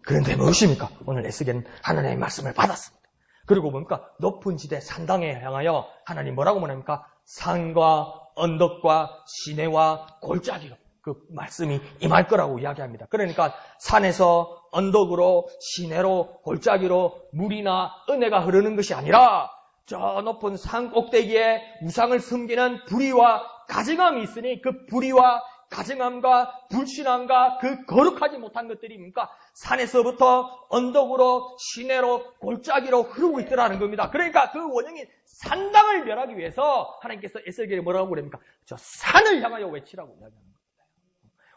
그런데 무엇입니까? 오늘 에스겔은 하나님의 말씀을 받았습니다. 그리고 뭡니까? 높은 지대 산당에 향하여 하나님 뭐라고 말합니까? 산과 언덕과 시내와 골짜기로 그 말씀이 임할 거라고 이야기합니다. 그러니까 산에서 언덕으로 시내로 골짜기로 물이나 은혜가 흐르는 것이 아니라 저 높은 산 꼭대기에 우상을 섬기는 불의와 가증함이 있으니 그 불의와 가증함과 불신함과 그 거룩하지 못한 것들이 뭡니까? 산에서부터 언덕으로 시내로 골짜기로 흐르고 있더라는 겁니다. 그러니까 그 원형인 산당을 멸하기 위해서 하나님께서 에스겔에 뭐라고 그럽니까? 저 산을 향하여 외치라고 이야기하는 겁니다.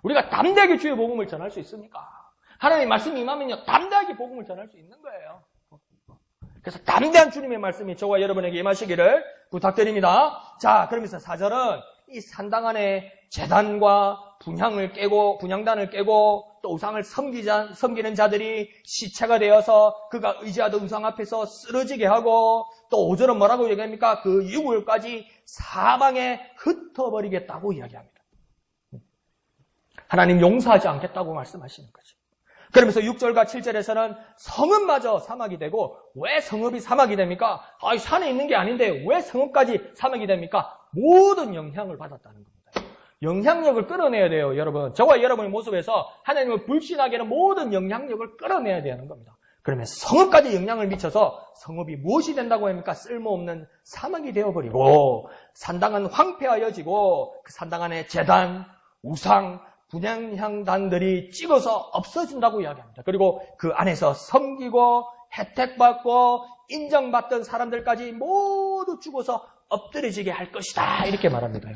우리가 담대하게 주의 복음을 전할 수 있습니까? 하나님의 말씀이 임하면요 담대하게 복음을 전할 수 있는 거예요. 그래서 담대한 주님의 말씀이 저와 여러분에게 임하시기를 부탁드립니다. 자, 그러면서 4절은 이 산당 안에 제단과 분향단을 깨고 또 우상을 섬기는 자들이 시체가 되어서 그가 의지하던 우상 앞에서 쓰러지게 하고 또 5절은 뭐라고 얘기합니까? 그 유골까지 사방에 흩어버리겠다고 이야기합니다. 하나님 용서하지 않겠다고 말씀하시는 거죠. 그러면서 6절과 7절에서는 성읍마저 사막이 되고 왜 성읍이 사막이 됩니까? 산에 있는 게 아닌데 왜 성읍까지 사막이 됩니까? 모든 영향을 받았다는 겁니다. 영향력을 끌어내야 돼요, 여러분. 저와 여러분의 모습에서 하나님을 불신하게 하는 모든 영향력을 끌어내야 되는 겁니다. 그러면 성읍까지 영향을 미쳐서 성읍이 무엇이 된다고 합니까? 쓸모없는 사막이 되어버리고 산당은 황폐하여지고 그 산당 안에 제단, 우상, 분향단들이 찍어서 없어진다고 이야기합니다. 그리고 그 안에서 섬기고 혜택받고 인정받던 사람들까지 모두 죽어서 엎드려지게 할 것이다. 이렇게 말합니다.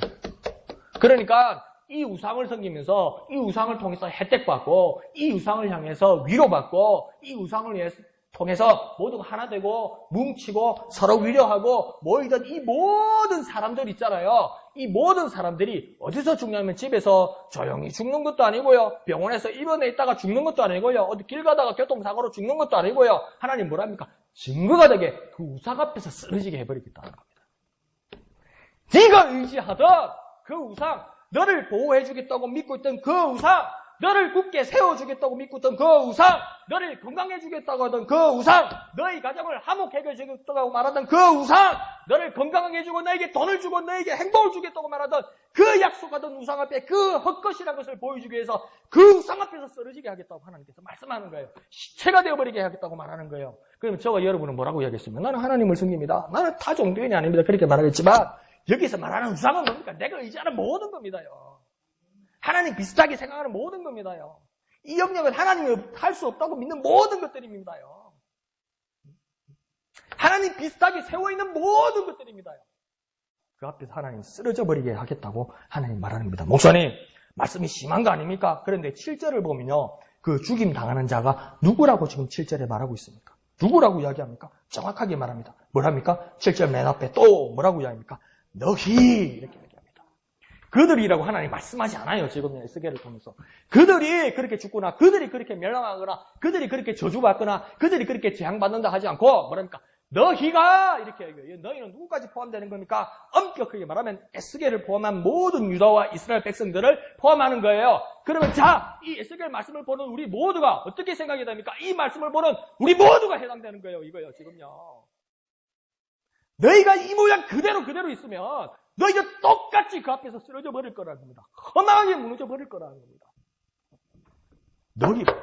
그러니까 이 우상을 섬기면서 이 우상을 통해서 혜택받고 이 우상을 향해서 위로받고 이 우상을 통해서 모두가 하나 되고 뭉치고 서로 위로하고 모이던 이 모든 사람들 있잖아요. 이 모든 사람들이 어디서 죽냐면 집에서 조용히 죽는 것도 아니고요. 병원에서 입원해 있다가 죽는 것도 아니고요. 어디 길 가다가 교통사고로 죽는 것도 아니고요. 하나님 뭐랍니까? 증거가 되게 그 우상 앞에서 쓰러지게 해버리겠다는 겁니다. 네가 의지하던 그 우상, 너를 보호해주겠다고 믿고 있던 그 우상, 너를 굳게 세워주겠다고 믿고 있던 그 우상, 너를 건강해주겠다고 하던 그 우상, 너희 가정을 화목해주겠다고 말하던 그 우상, 너를 건강하게 해주고 너에게 돈을 주고 너에게 행복을 주겠다고 말하던 그 약속하던 우상 앞에 그 헛것이라는 것을 보여주기 위해서 그 우상 앞에서 쓰러지게 하겠다고 하나님께서 말씀하는 거예요. 시체가 되어버리게 하겠다고 말하는 거예요. 그러면 저와 여러분은 뭐라고 이야기했습니까? 나는 하나님을 섬깁니다. 나는 타 종교인이 아닙니다. 그렇게 말하겠지만 여기서 말하는 우상은 뭡니까? 내가 의지하는 모든 겁니다요. 하나님 비슷하게 생각하는 모든 겁니다요. 이 영역은 하나님이 할 수 없다고 믿는 모든 것들입니다요. 하나님 비슷하게 세워있는 모든 것들입니다요. 그 앞에서 하나님 쓰러져 버리게 하겠다고 하나님 말합니다. 목사님, 말씀이 심한 거 아닙니까? 그런데 7절을 보면요. 그 죽임 당하는 자가 누구라고 지금 7절에 말하고 있습니까? 누구라고 이야기합니까? 정확하게 말합니다. 뭐랍니까? 7절 맨 앞에 또 뭐라고 이야기합니까? 너희 이렇게 얘기합니다. 그들이라고 하나님 말씀하지 않아요. 지금 에스겔을 통해서. 그들이 그렇게 죽거나 그들이 그렇게 멸망하거나 그들이 그렇게 저주받거나 그들이 그렇게 재앙받는다 하지 않고 뭐랍니까? 너희가 이렇게 얘기해요. 너희는 누구까지 포함되는 겁니까? 엄격하게 말하면 에스겔을 포함한 모든 유다와 이스라엘 백성들을 포함하는 거예요. 그러면 자, 이 에스겔 말씀을 보는 우리 모두가 어떻게 생각이 됩니까? 이 말씀을 보는 우리 모두가 해당되는 거예요. 이거요. 지금요. 너희가 이 모양 그대로 있으면 너희가 똑같이 그 앞에서 쓰러져 버릴 거라는 겁니다. 허망하게 무너져 버릴 거라는 겁니다. 너희가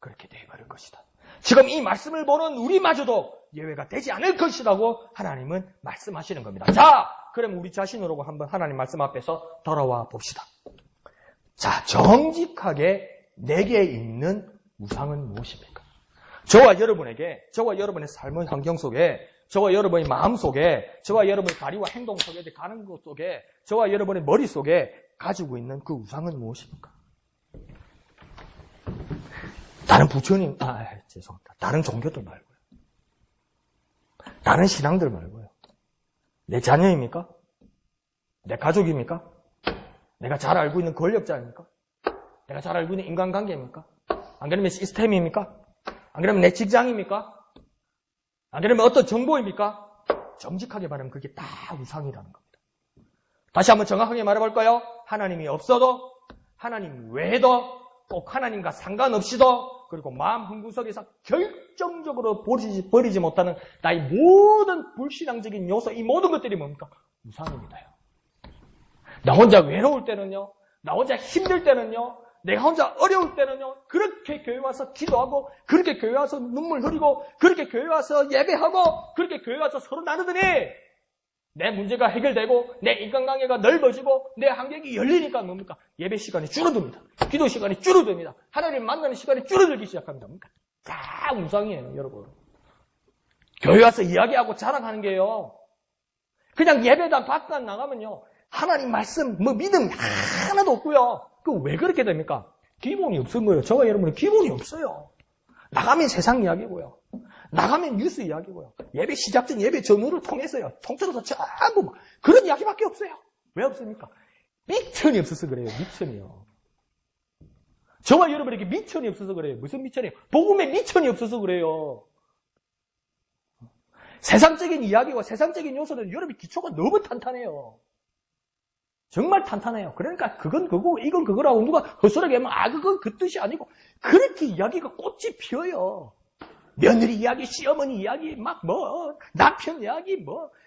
그렇게 되어버릴 것이다. 지금 이 말씀을 보는 우리마저도 예외가 되지 않을 것이라고 하나님은 말씀하시는 겁니다. 자, 그럼 우리 자신으로 한번 하나님 말씀 앞에서 돌아와 봅시다. 자, 정직하게 내게 있는 우상은 무엇입니까? 저와 여러분의 삶의 환경 속에 저와 여러분의 마음 속에, 저와 여러분의 다리와 행동 속에, 가는 것 속에, 저와 여러분의 머릿 속에 가지고 있는 그 우상은 무엇입니까? 다른 부처님, 죄송합니다. 다른 종교들 말고요. 다른 신앙들 말고요. 내 자녀입니까? 내 가족입니까? 내가 잘 알고 있는 권력자입니까? 내가 잘 알고 있는 인간관계입니까? 안 그러면 시스템입니까? 안 그러면 내 직장입니까? 안 그러면 어떤 정보입니까? 정직하게 말하면 그게 다 우상이라는 겁니다. 다시 한번 정확하게 말해볼까요? 하나님이 없어도 하나님 외에도 꼭 하나님과 상관없이도 그리고 마음 한구석에서 결정적으로 버리지 못하는 나의 모든 불신앙적인 요소, 이 모든 것들이 뭡니까? 우상입니다요. 나 혼자 외로울 때는요, 나 혼자 힘들 때는요, 내가 혼자 어려울 때는요, 그렇게 교회 와서 기도하고, 그렇게 교회 와서 눈물 흘리고, 그렇게 교회 와서 예배하고, 그렇게 교회 와서 서로 나누더니 내 문제가 해결되고, 내 인간관계가 넓어지고, 내 한경이 열리니까 뭡니까? 예배 시간이 줄어듭니다. 기도 시간이 줄어듭니다. 하나님 만나는 시간이 줄어들기 시작합니다. 뭡니까? 다 우상이에요, 여러분. 교회 와서 이야기하고 자랑하는 게요, 그냥 예배당 밖에 나가면요, 하나님 말씀, 믿음 하나도 없고요. 왜 그렇게 됩니까? 기본이 없은 거예요. 저와 여러분은 기본이 없어요. 나가면 세상 이야기고요. 나가면 뉴스 이야기고요. 예배 시작 전 예배 전후를 통해서요. 통틀어서 전부 그런 이야기밖에 없어요. 왜 없습니까? 미천이 없어서 그래요. 미천이요. 저와 여러분에게 미천이 없어서 그래요. 무슨 미천이에요? 복음에 미천이 없어서 그래요. 세상적인 이야기와 세상적인 요소는 여러분의 기초가 너무 탄탄해요. 정말 탄탄해요. 그러니까 그건 그거고 이건 그거라고 누가 헛소리하게 하면 그건 그 뜻이 아니고 그렇게 이야기가 꽃이 피어요. 며느리 이야기, 시어머니 이야기, 남편 이야기,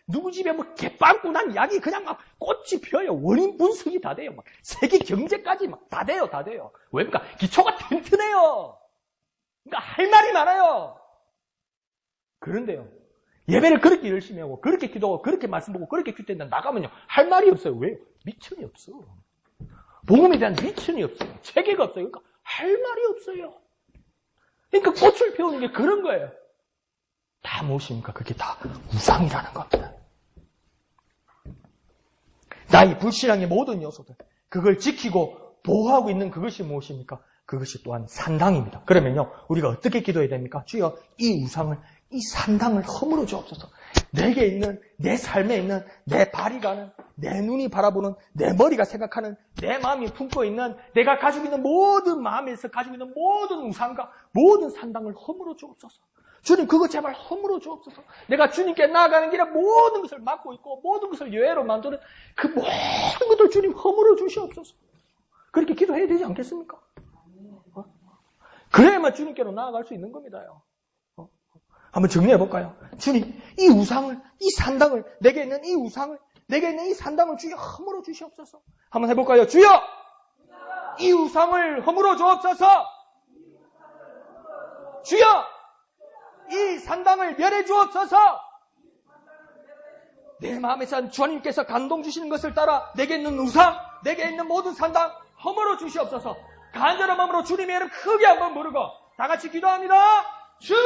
누구 집에 개빵꾸 난 이야기 그냥 꽃이 피어요. 원인 분석이 다 돼요. 세계 경제까지 다 돼요. 다 돼요. 왜입니까? 기초가 튼튼해요. 그러니까 할 말이 많아요. 그런데요. 예배를 그렇게 열심히 하고 그렇게 기도하고 그렇게 말씀 보고 그렇게 큐티했는데 나가면요. 할 말이 없어요. 왜요? 미천이 없어. 복음에 대한 미천이 없어요. 체계가 없어요. 그러니까 할 말이 없어요. 그러니까 꽃을 피우는 게 그런 거예요. 다 무엇입니까? 그게 다 우상이라는 겁니다. 나의 불신앙의 모든 요소들, 그걸 지키고 보호하고 있는 그것이 무엇입니까? 그것이 또한 산당입니다. 그러면요, 우리가 어떻게 기도해야 됩니까? 주여, 이 우상을, 이 산당을 허물어 주옵소서. 내게 있는, 내 삶에 있는, 내 발이 가는, 내 눈이 바라보는, 내 머리가 생각하는, 내 마음이 품고 있는, 내가 가지고 있는 모든 마음에서 가지고 있는 모든 우상과 모든 산당을 허물어 주옵소서. 주님, 그거 제발 허물어 주옵소서. 내가 주님께 나아가는 길에 모든 것을 막고 있고, 모든 것을 예외로 만드는 그 모든 것들 주님 허물어 주시옵소서. 그렇게 기도해야 되지 않겠습니까? 그래야만 주님께로 나아갈 수 있는 겁니다요. 한번 정리해볼까요? 주님, 이 우상을, 이 산당을, 내게 있는 이 우상을, 내게 있는 이 산당을 주여 허물어 주시옵소서. 한번 해볼까요? 주여! 이 우상을 허물어 주옵소서! 주여! 이 산당을 멸해 주옵소서! 내 마음에선 주님께서 감동 주시는 것을 따라 내게 있는 우상, 내게 있는 모든 산당 허물어 주시옵소서. 간절한 마음으로 주님의 이름 크게 한번 부르고 다 같이 기도합니다. 주여!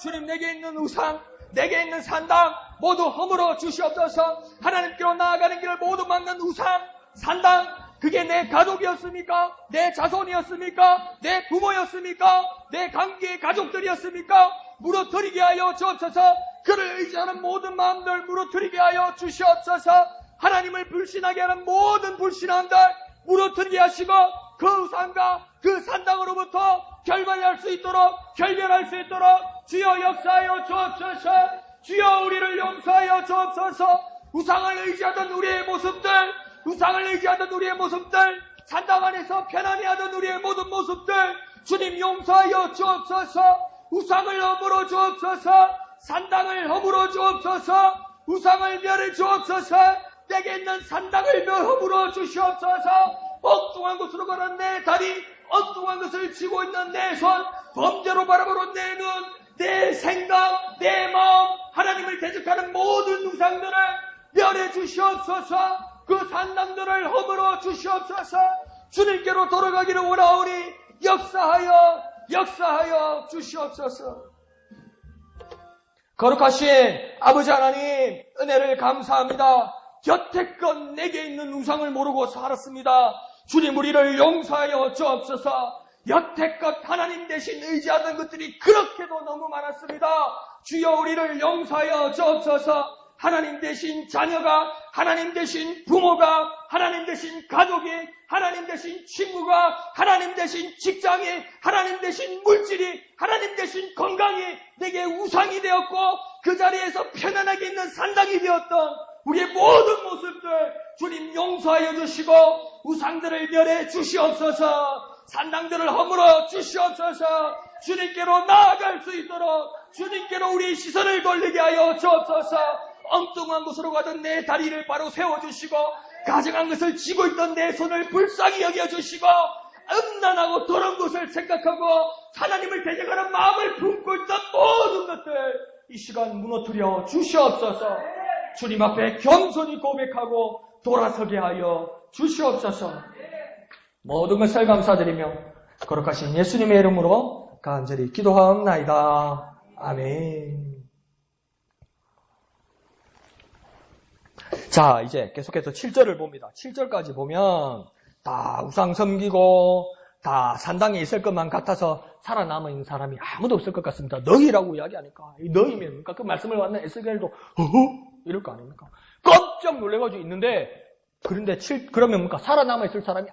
주님, 내게 있는 우상, 내게 있는 산당 모두 허물어 주시옵소서. 하나님께로 나아가는 길을 모두 막는 우상, 산당, 그게 내 가족이었습니까? 내 자손이었습니까? 내 부모였습니까? 내 관계의 가족들이었습니까? 무너뜨리게 하여 주옵소서. 그를 의지하는 모든 마음들 무너뜨리게 하여 주시옵소서. 하나님을 불신하게 하는 모든 불신함들 무너뜨리게 하시고 그 우상과 그 산당으로부터 결별할 수 있도록 주여 역사하여 주옵소서. 주여 우리를 용서하여 주옵소서. 우상을 의지하던 우리의 모습들, 산당 안에서 편안해하던 우리의 모든 모습들 주님 용서하여 주옵소서. 우상을 허물어 주옵소서. 산당을 허물어 주옵소서. 우상을 멸해 주옵소서. 내게 있는 산당을 허물어 주시옵소서. 엉뚱한 곳으로 가는 내 다리, 엉뚱한 것을 쥐고 있는 내 손, 범죄로 바라보는 내 눈, 내 생각, 내 마음, 하나님을 대적하는 모든 우상들을 멸해 주시옵소서. 그 산당들을 허물어 주시옵소서. 주님께로 돌아가기를 원하오니 역사하여 주시옵소서. 거룩하신 아버지 하나님, 은혜를 감사합니다. 여태껏 내게 있는 우상을 모르고 살았습니다. 주님, 우리를 용서하여 주옵소서. 여태껏 하나님 대신 의지하던 것들이 그렇게도 너무 많았습니다. 주여 우리를 용서하여 주옵소서. 하나님 대신 자녀가, 하나님 대신 부모가, 하나님 대신 가족이, 하나님 대신 친구가, 하나님 대신 직장이, 하나님 대신 물질이, 하나님 대신 건강이 내게 우상이 되었고 그 자리에서 편안하게 있는 산당이 되었던 우리의 모든 모습들 주님 용서하여 주시고 우상들을 멸해 주시옵소서. 산당들을 허물어 주시옵소서. 주님께로 나아갈 수 있도록 주님께로 우리의 시선을 돌리게 하여 주옵소서. 엉뚱한 곳으로 가던 내 다리를 바로 세워주시고 가증한 것을 쥐고 있던 내 손을 불쌍히 여겨주시고 음란하고 더러운 것을 생각하고 하나님을 대적하는 마음을 품고 있던 모든 것들 이 시간 무너뜨려 주시옵소서. 주님 앞에 겸손히 고백하고 돌아서게 하여 주시옵소서. 모든 것을 감사드리며 거룩하신 예수님의 이름으로 간절히 기도하옵나이다. 아멘. 자, 이제 계속해서 7절을 봅니다. 7절까지 보면 다 우상 섬기고 다 산당에 있을 것만 같아서 살아남은 사람이 아무도 없을 것 같습니다. 너희라고 이야기하니까 이 너희면 그 말씀을 받는 에스겔도 이럴 거 아닙니까? 깜짝 놀래가지고 있는데 그러면 뭔가 살아남아 있을 사람이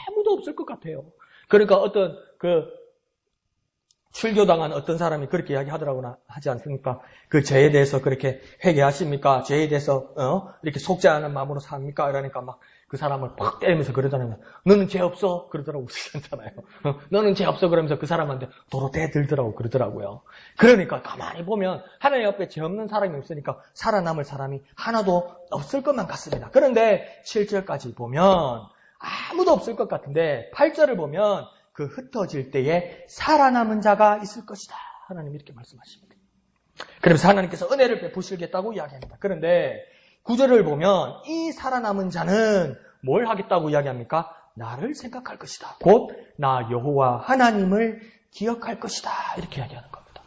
아무도 없을 것 같아요. 그러니까 어떤 출교당한 어떤 사람이 그렇게 이야기하더라고나 하지 않습니까? 그 죄에 대해서 그렇게 회개하십니까? 죄에 대해서 이렇게 속죄하는 마음으로 삽니까? 이러니까 막 그 사람을 팍 때리면서 그러잖아요. 너는 죄 없어? 그러더라고 웃으셨잖아요. 너는 죄 없어? 그러면서 그 사람한테 도로 대들더라고 그러더라고요. 그러니까 가만히 보면 하나님 앞에 죄 없는 사람이 없으니까 살아남을 사람이 하나도 없을 것만 같습니다. 그런데 7절까지 보면 아무도 없을 것 같은데 8절을 보면 그 흩어질 때에 살아남은 자가 있을 것이다. 하나님 이렇게 말씀하십니다. 그러면서 하나님께서 은혜를 베푸시겠다고 이야기합니다. 그런데 9절을 보면 이 살아남은 자는 뭘 하겠다고 이야기합니까? 나를 생각할 것이다. 곧 나 여호와 하나님을 기억할 것이다. 이렇게 이야기하는 겁니다.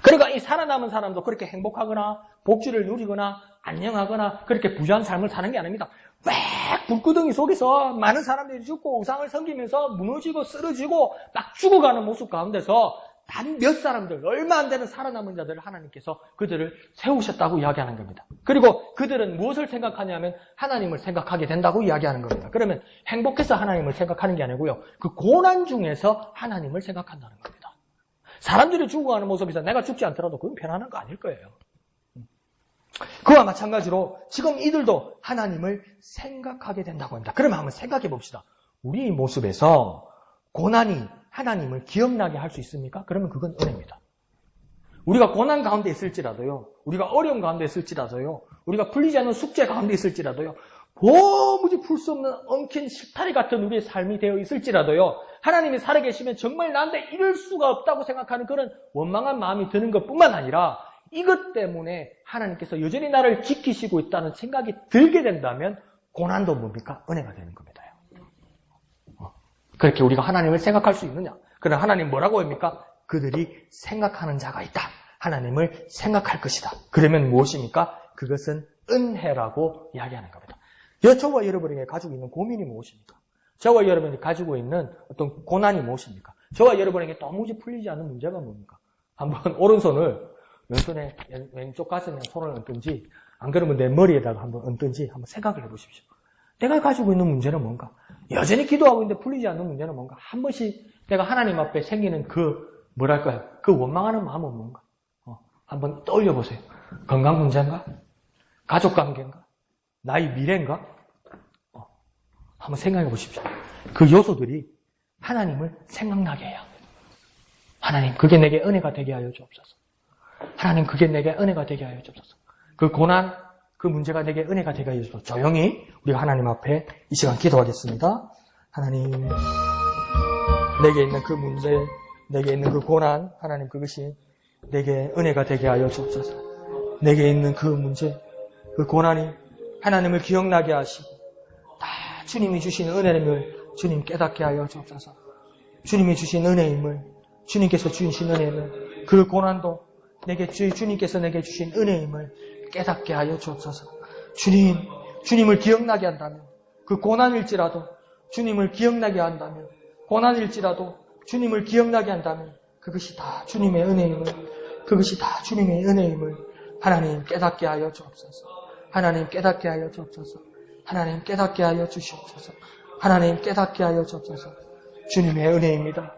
그러니까 이 살아남은 사람도 그렇게 행복하거나 복지를 누리거나 안녕하거나 그렇게 부유한 삶을 사는 게 아닙니다. 막 불구덩이 속에서 많은 사람들이 죽고 우상을 섬기면서 무너지고 쓰러지고 막 죽어가는 모습 가운데서 단 몇 사람들, 얼마 안 되는 살아남은 자들을 하나님께서 그들을 세우셨다고 이야기하는 겁니다. 그리고 그들은 무엇을 생각하냐면 하나님을 생각하게 된다고 이야기하는 겁니다. 그러면 행복해서 하나님을 생각하는 게 아니고요. 그 고난 중에서 하나님을 생각한다는 겁니다. 사람들이 죽어가는 모습에서 내가 죽지 않더라도 그건 편안한 거 아닐 거예요. 그와 마찬가지로 지금 이들도 하나님을 생각하게 된다고 합니다. 그러면 한번 생각해 봅시다. 우리 모습에서 고난이 하나님을 기억나게 할 수 있습니까? 그러면 그건 은혜입니다. 우리가 고난 가운데 있을지라도요, 우리가 어려움 가운데 있을지라도요, 우리가 풀리지 않는 숙제 가운데 있을지라도요, 도무지 풀 수 없는 엉킨 실타래 같은 우리의 삶이 되어 있을지라도요, 하나님이 살아계시면 정말 나한테 이럴 수가 없다고 생각하는 그런 원망한 마음이 드는 것뿐만 아니라 이것 때문에 하나님께서 여전히 나를 지키시고 있다는 생각이 들게 된다면 고난도 뭡니까? 은혜가 되는 겁니다. 그렇게 우리가 하나님을 생각할 수 있느냐? 그러나 하나님 뭐라고 합니까? 그들이 생각하는 자가 있다. 하나님을 생각할 것이다. 그러면 무엇입니까? 그것은 은혜라고 이야기하는 겁니다. 저와 여러분에게 가지고 있는 고민이 무엇입니까? 저와 여러분이 가지고 있는 어떤 고난이 무엇입니까? 저와 여러분에게 도무지 풀리지 않는 문제가 뭡니까? 한번 오른손을 왼손에 왼쪽 가슴에 손을 얹든지 안 그러면 내 머리에다가 한번 얹든지 한번 생각을 해보십시오. 내가 가지고 있는 문제는 뭔가? 여전히 기도하고 있는데 풀리지 않는 문제는 뭔가? 한 번씩 내가 하나님 앞에 생기는 뭐랄까요? 그 원망하는 마음은 뭔가? 한번 떠올려 보세요. 건강 문제인가? 가족 관계인가? 나의 미래인가? 한번 생각해 보십시오. 그 요소들이 하나님을 생각나게 해요. 하나님, 그게 내게 은혜가 되게 하여 주옵소서. 하나님, 그게 내게 은혜가 되게 하여 주옵소서. 그 고난, 그 문제가 내게 은혜가 되게 하여 주옵소서. 조용히 우리가 하나님 앞에 이 시간 기도하겠습니다. 하나님, 내게 있는 그 문제, 내게 있는 그 고난, 하나님 그것이 내게 은혜가 되게 하여 주옵소서. 내게 있는 그 문제, 그 고난이 하나님을 기억나게 하시고 다 주님이 주신 은혜임을 주님 깨닫게 하여 주옵소서. 주님이 주신 은혜임을, 주님께서 주신 은혜임을, 그 고난도 주님께서 내게 주신 은혜임을 깨닫게 하여 주옵소서. 주님을 기억나게 한다면, 그 고난일지라도 주님을 기억나게 한다면, 고난일지라도 주님을 기억나게 한다면 그것이 다 주님의 은혜임을, 그것이 다 주님의 은혜임을 하나님 깨닫게 하여 주옵소서. 하나님 깨닫게 하여 주옵소서. 하나님 깨닫게 하여 주시옵소서. 하나님 깨닫게 하여 주옵소서. 주님의 은혜입니다.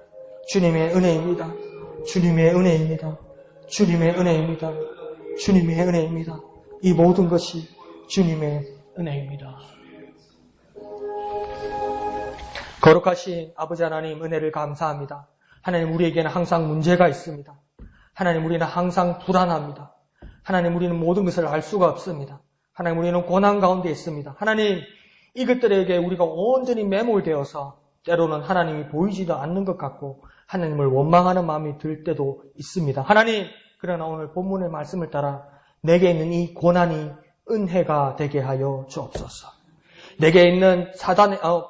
주님의 은혜입니다. 주님의 은혜입니다. 주님의 은혜입니다. 주님의 은혜입니다. 이 모든 것이 주님의 은혜입니다. 거룩하신 아버지 하나님 은혜를 감사합니다. 하나님 우리에게는 항상 문제가 있습니다. 하나님 우리는 항상 불안합니다. 하나님 우리는 모든 것을 알 수가 없습니다. 하나님 우리는 고난 가운데 있습니다. 하나님 이것들에게 우리가 온전히 매몰되어서 때로는 하나님이 보이지도 않는 것 같고 하나님을 원망하는 마음이 들 때도 있습니다. 하나님 그러나 오늘 본문의 말씀을 따라 내게 있는 이 고난이 은혜가 되게 하여 주옵소서. 내게 있는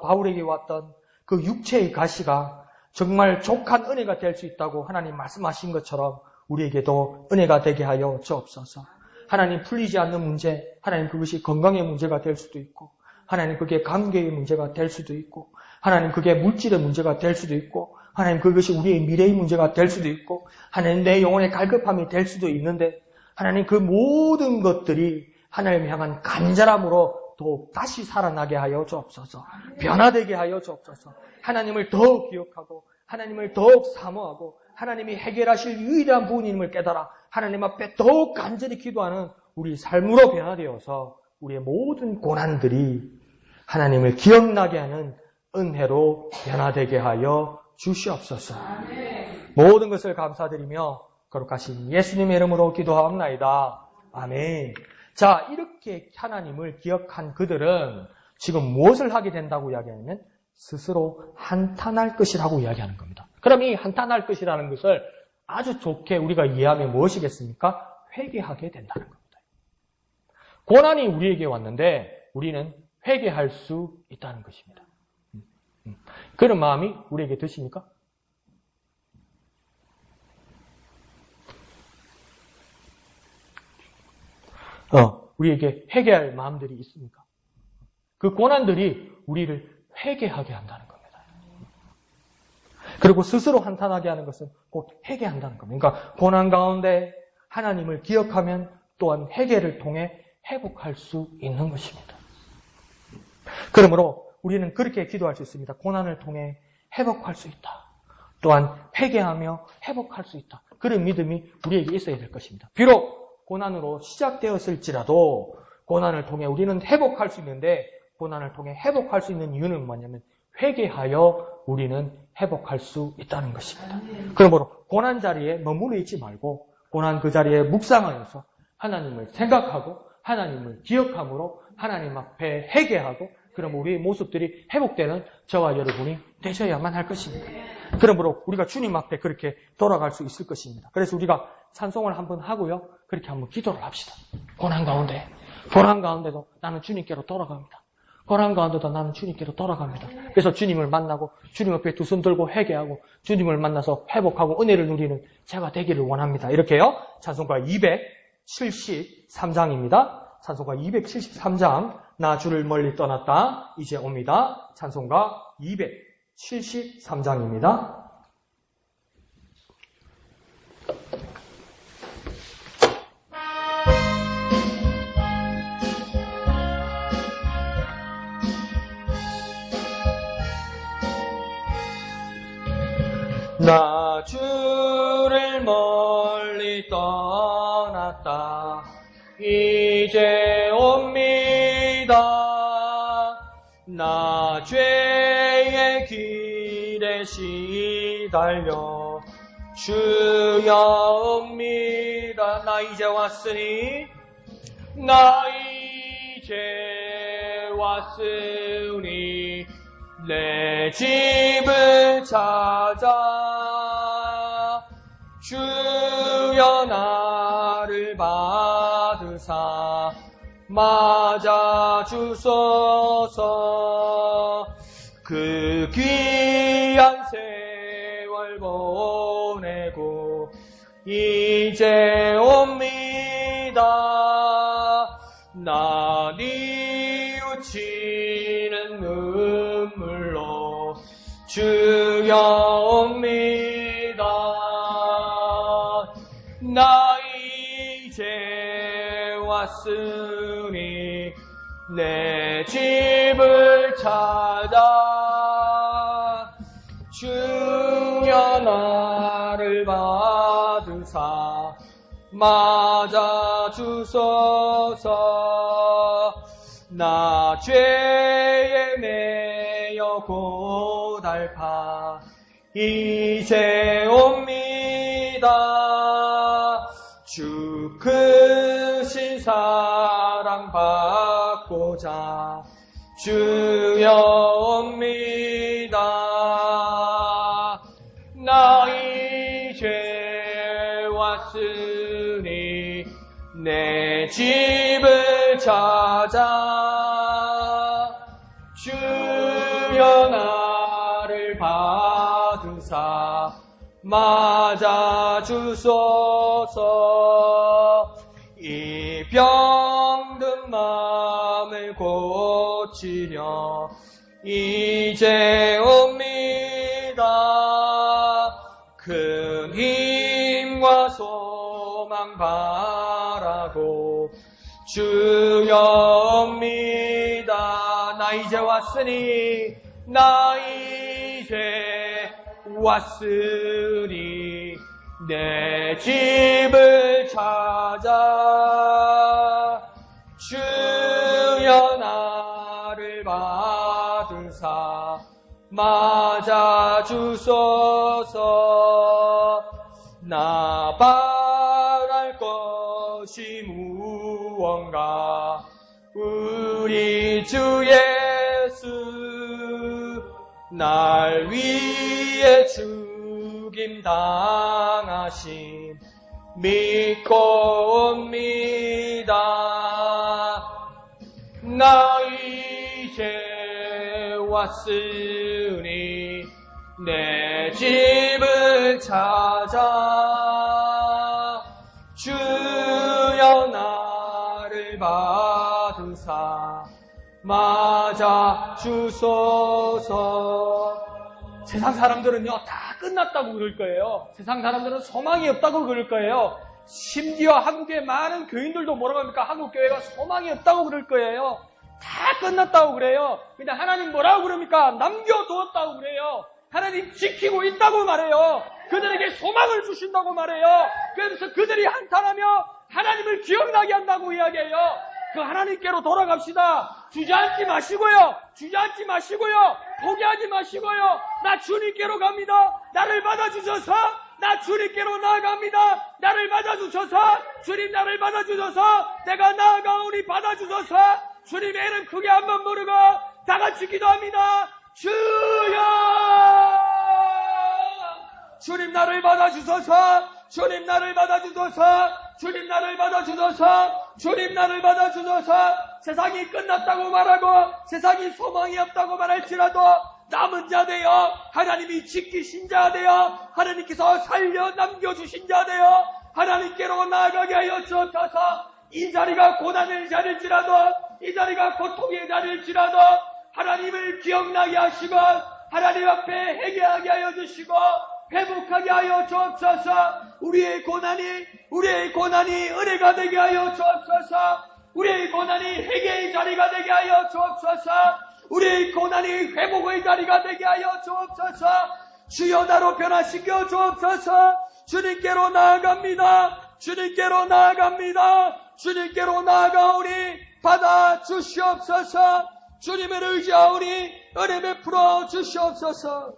바울에게 왔던 그 육체의 가시가 정말 족한 은혜가 될 수 있다고 하나님 말씀하신 것처럼 우리에게도 은혜가 되게 하여 주옵소서. 하나님 풀리지 않는 문제, 하나님 그것이 건강의 문제가 될 수도 있고 하나님 그게 관계의 문제가 될 수도 있고 하나님 그게 물질의 문제가 될 수도 있고 하나님 그것이 우리의 미래의 문제가 될 수도 있고 하나님 내 영혼의 갈급함이 될 수도 있는데 하나님 그 모든 것들이 하나님을 향한 간절함으로 더욱 다시 살아나게 하여 주옵소서. 변화되게 하여 주옵소서. 하나님을 더욱 기억하고 하나님을 더욱 사모하고 하나님이 해결하실 유일한 분임을 깨달아 하나님 앞에 더욱 간절히 기도하는 우리 삶으로 변화되어서 우리의 모든 고난들이 하나님을 기억나게 하는 은혜로 변화되게 하여 주시옵소서. 모든 것을 감사드리며 거룩하신 예수님의 이름으로 기도하옵나이다. 아멘. 자, 이렇게 하나님을 기억한 그들은 지금 무엇을 하게 된다고 이야기하냐면 스스로 한탄할 것이라고 이야기하는 겁니다. 그럼 이 한탄할 것이라는 것을 아주 좋게 우리가 이해하면 무엇이겠습니까? 회개하게 된다는 겁니다. 고난이 우리에게 왔는데 우리는 회개할 수 있다는 것입니다. 그런 마음이 우리에게 드십니까? 우리에게 회개할 마음들이 있습니까? 그 고난들이 우리를 회개하게 한다는 겁니다. 그리고 스스로 한탄하게 하는 것은 곧 회개한다는 겁니다. 그러니까 고난 가운데 하나님을 기억하면 또한 회개를 통해 회복할 수 있는 것입니다. 그러므로 우리는 그렇게 기도할 수 있습니다. 고난을 통해 회복할 수 있다. 또한 회개하며 회복할 수 있다. 그런 믿음이 우리에게 있어야 될 것입니다. 비록 고난으로 시작되었을지라도 고난을 통해 우리는 회복할 수 있는데 고난을 통해 회복할 수 있는 이유는 뭐냐면 회개하여 우리는 회복할 수 있다는 것입니다. 그러므로 고난 자리에 머물러 있지 말고 고난 그 자리에 묵상하여서 하나님을 생각하고 하나님을 기억함으로 하나님 앞에 회개하고 그럼 우리의 모습들이 회복되는 저와 여러분이 되셔야만 할 것입니다. 그러므로 우리가 주님 앞에 그렇게 돌아갈 수 있을 것입니다. 그래서 우리가 찬송을 한번 하고요. 그렇게 한번 기도를 합시다. 고난 가운데도 나는 주님께로 돌아갑니다. 고난 가운데도 나는 주님께로 돌아갑니다. 그래서 주님을 만나고 주님 앞에 두 손 들고 회개하고 주님을 만나서 회복하고 은혜를 누리는 제가 되기를 원합니다. 이렇게요. 찬송가 273장입니다. 찬송가 273장 나 주를 멀리 떠났다 이제 옵니다. 찬송가 273장입니다. 나 주를 멀리 떠났다 이제 옵니다. 나 죄의 길에 시달려 주여 옵니다. 나 이제 왔으니 내 집을 찾아 주여 나를 받으사 맞아 주소서. 그 귀한 세월 보내고 이제 옵니다. 나 뉘우치는 눈물로 주여 옵니다. 나 이제 왔으니 내 집을 찾아 주여 나를 받으사 맞아 주소서. 나 죄에 매여 살파 이제 옵니다. 주 크신 사랑 받고자 주여 옵니다. 나 이제 왔으니 내 집을 찾아 주여 나를 받으사 맞아주소서. 이 병든 마음을 고치려 이제 옵니다. 큰 힘과 소망 바라고 주여 옵니다. 나 이제 왔으니 나 이제 왔으니 내 집을 찾아 주여 나를 받으사 맞아주소서. 나 바랄 것이 무언가 우리 주 예수 날 위해 죽임 당하심 믿고 옵니다. 나 이제 왔으니 내 집을 찾아 주여 나를 받으사 맞아 주소서. 세상 사람들은요 다 끝났다고 그럴 거예요. 세상 사람들은 소망이 없다고 그럴 거예요. 심지어 한국의 많은 교인들도 뭐라고 합니까? 한국 교회가 소망이 없다고 그럴 거예요. 다 끝났다고 그래요. 근데 하나님 뭐라고 그럽니까? 남겨두었다고 그래요. 하나님 지키고 있다고 말해요. 그들에게 소망을 주신다고 말해요. 그래서 그들이 한탄하며 하나님을 기억나게 한다고 이야기해요. 그 하나님께로 돌아갑시다. 주저앉지 마시고요. 주저앉지 마시고요. 포기하지 마시고요. 나 주님께로 갑니다. 나를 받아주셔서 나 주님께로 나아갑니다. 나를 받아주셔서 주님 나를 받아주셔서 내가 나아가오니 받아주셔서 주님의 이름 크게 한번 부르고 다 같이 기도합니다. 주여 주님 나를 받아주소서. 주님 나를 받아주소서. 주님 나를 받아주소서. 주님 나를 받아주소서. 세상이 끝났다고 말하고 세상이 소망이 없다고 말할지라도 남은 자 되어 하나님이 지키신 자 되어 하나님께서 살려 남겨주신 자 되어 하나님께로 나아가게 하여 주옵소서. 이 자리가 고난의 자리일지라도 이 자리가 고통의 자리일지라도 하나님을 기억나게 하시고 하나님 앞에 회개하게 하여 주시고 회복하게 하여 주옵소서. 우리의 고난이 은혜가 되게 하여 주옵소서. 우리의 고난이 회개의 자리가 되게 하여 주옵소서. 우리의 고난이 회복의 자리가 되게 하여 주옵소서. 주여 나로 변화시켜 주옵소서. 주님께로 나아갑니다. 주님께로 나아갑니다. 주님께로 나아가오니 받아 주시옵소서. 주님을 의지하오니 은혜 베풀어 주시옵소서.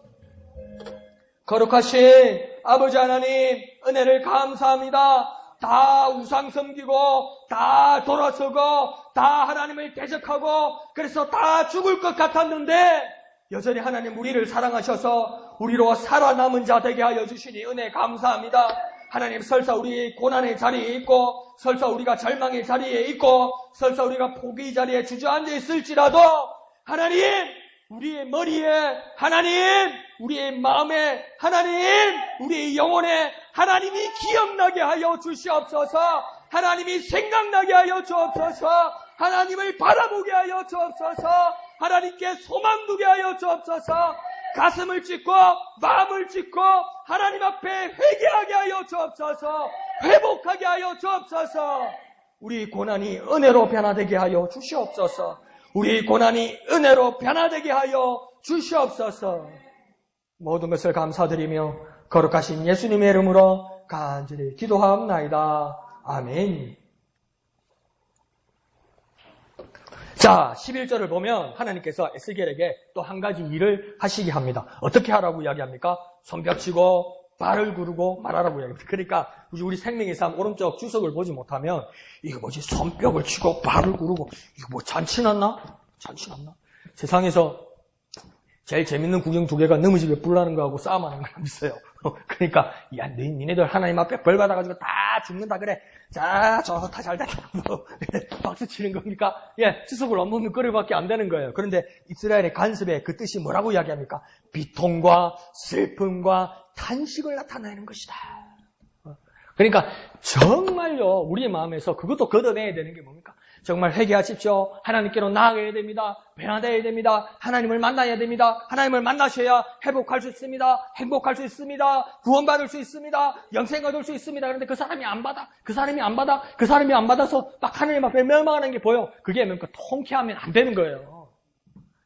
거룩하신 아버지 하나님 은혜를 감사합니다. 다 우상 섬기고 다 돌아서고 다 하나님을 대적하고 그래서 다 죽을 것 같았는데 여전히 하나님 우리를 사랑하셔서 우리로 살아남은 자 되게 하여 주시니 은혜 감사합니다. 하나님 설사 우리 고난의 자리에 있고 설사 우리가 절망의 자리에 있고 설사 우리가 포기 자리에 주저앉아 있을지라도 하나님 우리의 머리에 하나님 우리의 마음에 하나님 우리의 영혼에 하나님이 기억나게 하여 주시옵소서. 하나님이 생각나게 하여 주옵소서. 하나님을 바라보게 하여 주옵소서. 하나님께 소망 두게 하여 주옵소서. 가슴을 찢고 마음을 찢고 하나님 앞에 회개하게 하여 주옵소서. 회복하게 하여 주옵소서. 우리 고난이 은혜로 변화되게 하여 주시옵소서. 우리 고난이 은혜로 변화되게 하여 주시옵소서. 모든 것을 감사드리며 거룩하신 예수님의 이름으로 간절히 기도하옵나이다. 아멘. 자, 11절을 보면 하나님께서 에스겔에게 또 한 가지 일을 하시게 합니다. 어떻게 하라고 이야기합니까? 손뼉치고 발을 구르고 말하라고 이야기합니다. 그러니까 우리 생명의 삶 오른쪽 주석을 보지 못하면 이거 뭐지? 손뼉을 치고 발을 구르고 이거 뭐 잔치 났나? 잔치 났나? 세상에서 제일 재밌는 구경 두 개가 너무 집에 불나는 거하고 싸움하는 거랑 있어요. 그러니까 야 니네들 하나님 앞에 벌 받아가지고 다 죽는다 그래. 자 좋다 잘됐다. 박수 치는 겁니까? 예, 추석을 안 먹는 거리밖에 안 되는 거예요. 그런데 이스라엘의 간섭의 그 뜻이 뭐라고 이야기합니까? 비통과 슬픔과 탄식을 나타내는 것이다. 그러니까 정말요 우리의 마음에서 그것도 걷어내야 되는 게 뭡니까? 정말 회개하십시오. 하나님께로 나아가야 됩니다. 변화되어야 됩니다. 하나님을 만나야 됩니다. 하나님을 만나셔야 회복할 수 있습니다. 행복할 수 있습니다. 구원받을 수 있습니다. 영생 얻을 수 있습니다. 그런데 그 사람이 안 받아. 그 사람이 안 받아서 막 하나님 앞에 멸망하는 게 보여. 그게 뭡니까? 통쾌하면 안 되는 거예요.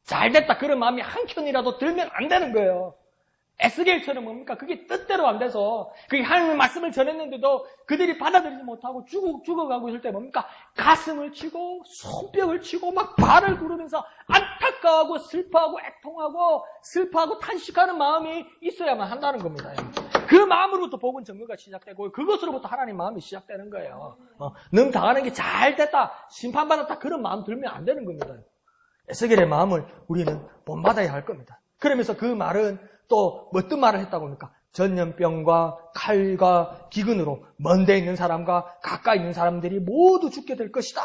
잘됐다 그런 마음이 한 켠이라도 들면 안 되는 거예요. 에스겔처럼 뭡니까? 그게 뜻대로 안 돼서 그게 하나님의 말씀을 전했는데도 그들이 받아들이지 못하고 죽어가고 있을 때 뭡니까? 가슴을 치고 손뼉을 치고 막 발을 구르면서 안타까워하고 슬퍼하고 애통하고 슬퍼하고 탄식하는 마음이 있어야만 한다는 겁니다. 그 마음으로부터 복은 증거가 시작되고 그것으로부터 하나님 마음이 시작되는 거예요. 능 당하는 게 잘 됐다 심판받았다 그런 마음 들면 안 되는 겁니다. 에스겔의 마음을 우리는 본받아야 할 겁니다. 그러면서 그 말은 또 어떤 말을 했다고 합니까? 전염병과 칼과 기근으로 먼데 있는 사람과 가까이 있는 사람들이 모두 죽게 될 것이다.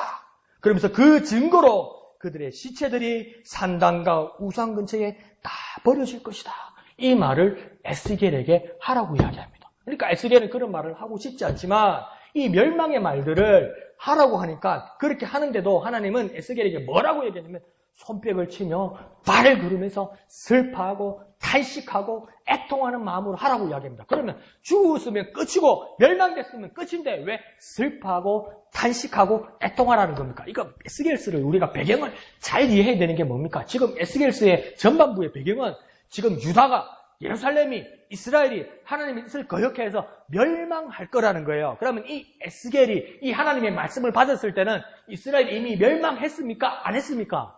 그러면서 그 증거로 그들의 시체들이 산당과 우상 근처에 다 버려질 것이다. 이 말을 에스겔에게 하라고 이야기합니다. 그러니까 에스겔은 그런 말을 하고 싶지 않지만 이 멸망의 말들을 하라고 하니까 그렇게 하는데도 하나님은 에스겔에게 뭐라고 얘기하냐면 손뼉을 치며 발을 구르면서 슬퍼하고 탄식하고 애통하는 마음으로 하라고 이야기합니다. 그러면 죽었으면 끝이고 멸망됐으면 끝인데 왜 슬퍼하고 탄식하고 애통하라는 겁니까? 이거 에스겔서를 우리가 배경을 잘 이해해야 되는 게 뭡니까? 지금 에스겔서의 전반부의 배경은 지금 유다가 예루살렘이 이스라엘이 하나님의 뜻을 거역해서 멸망할 거라는 거예요. 그러면 이 에스겔이 이 하나님의 말씀을 받았을 때는 이스라엘이 이미 멸망했습니까? 안 했습니까?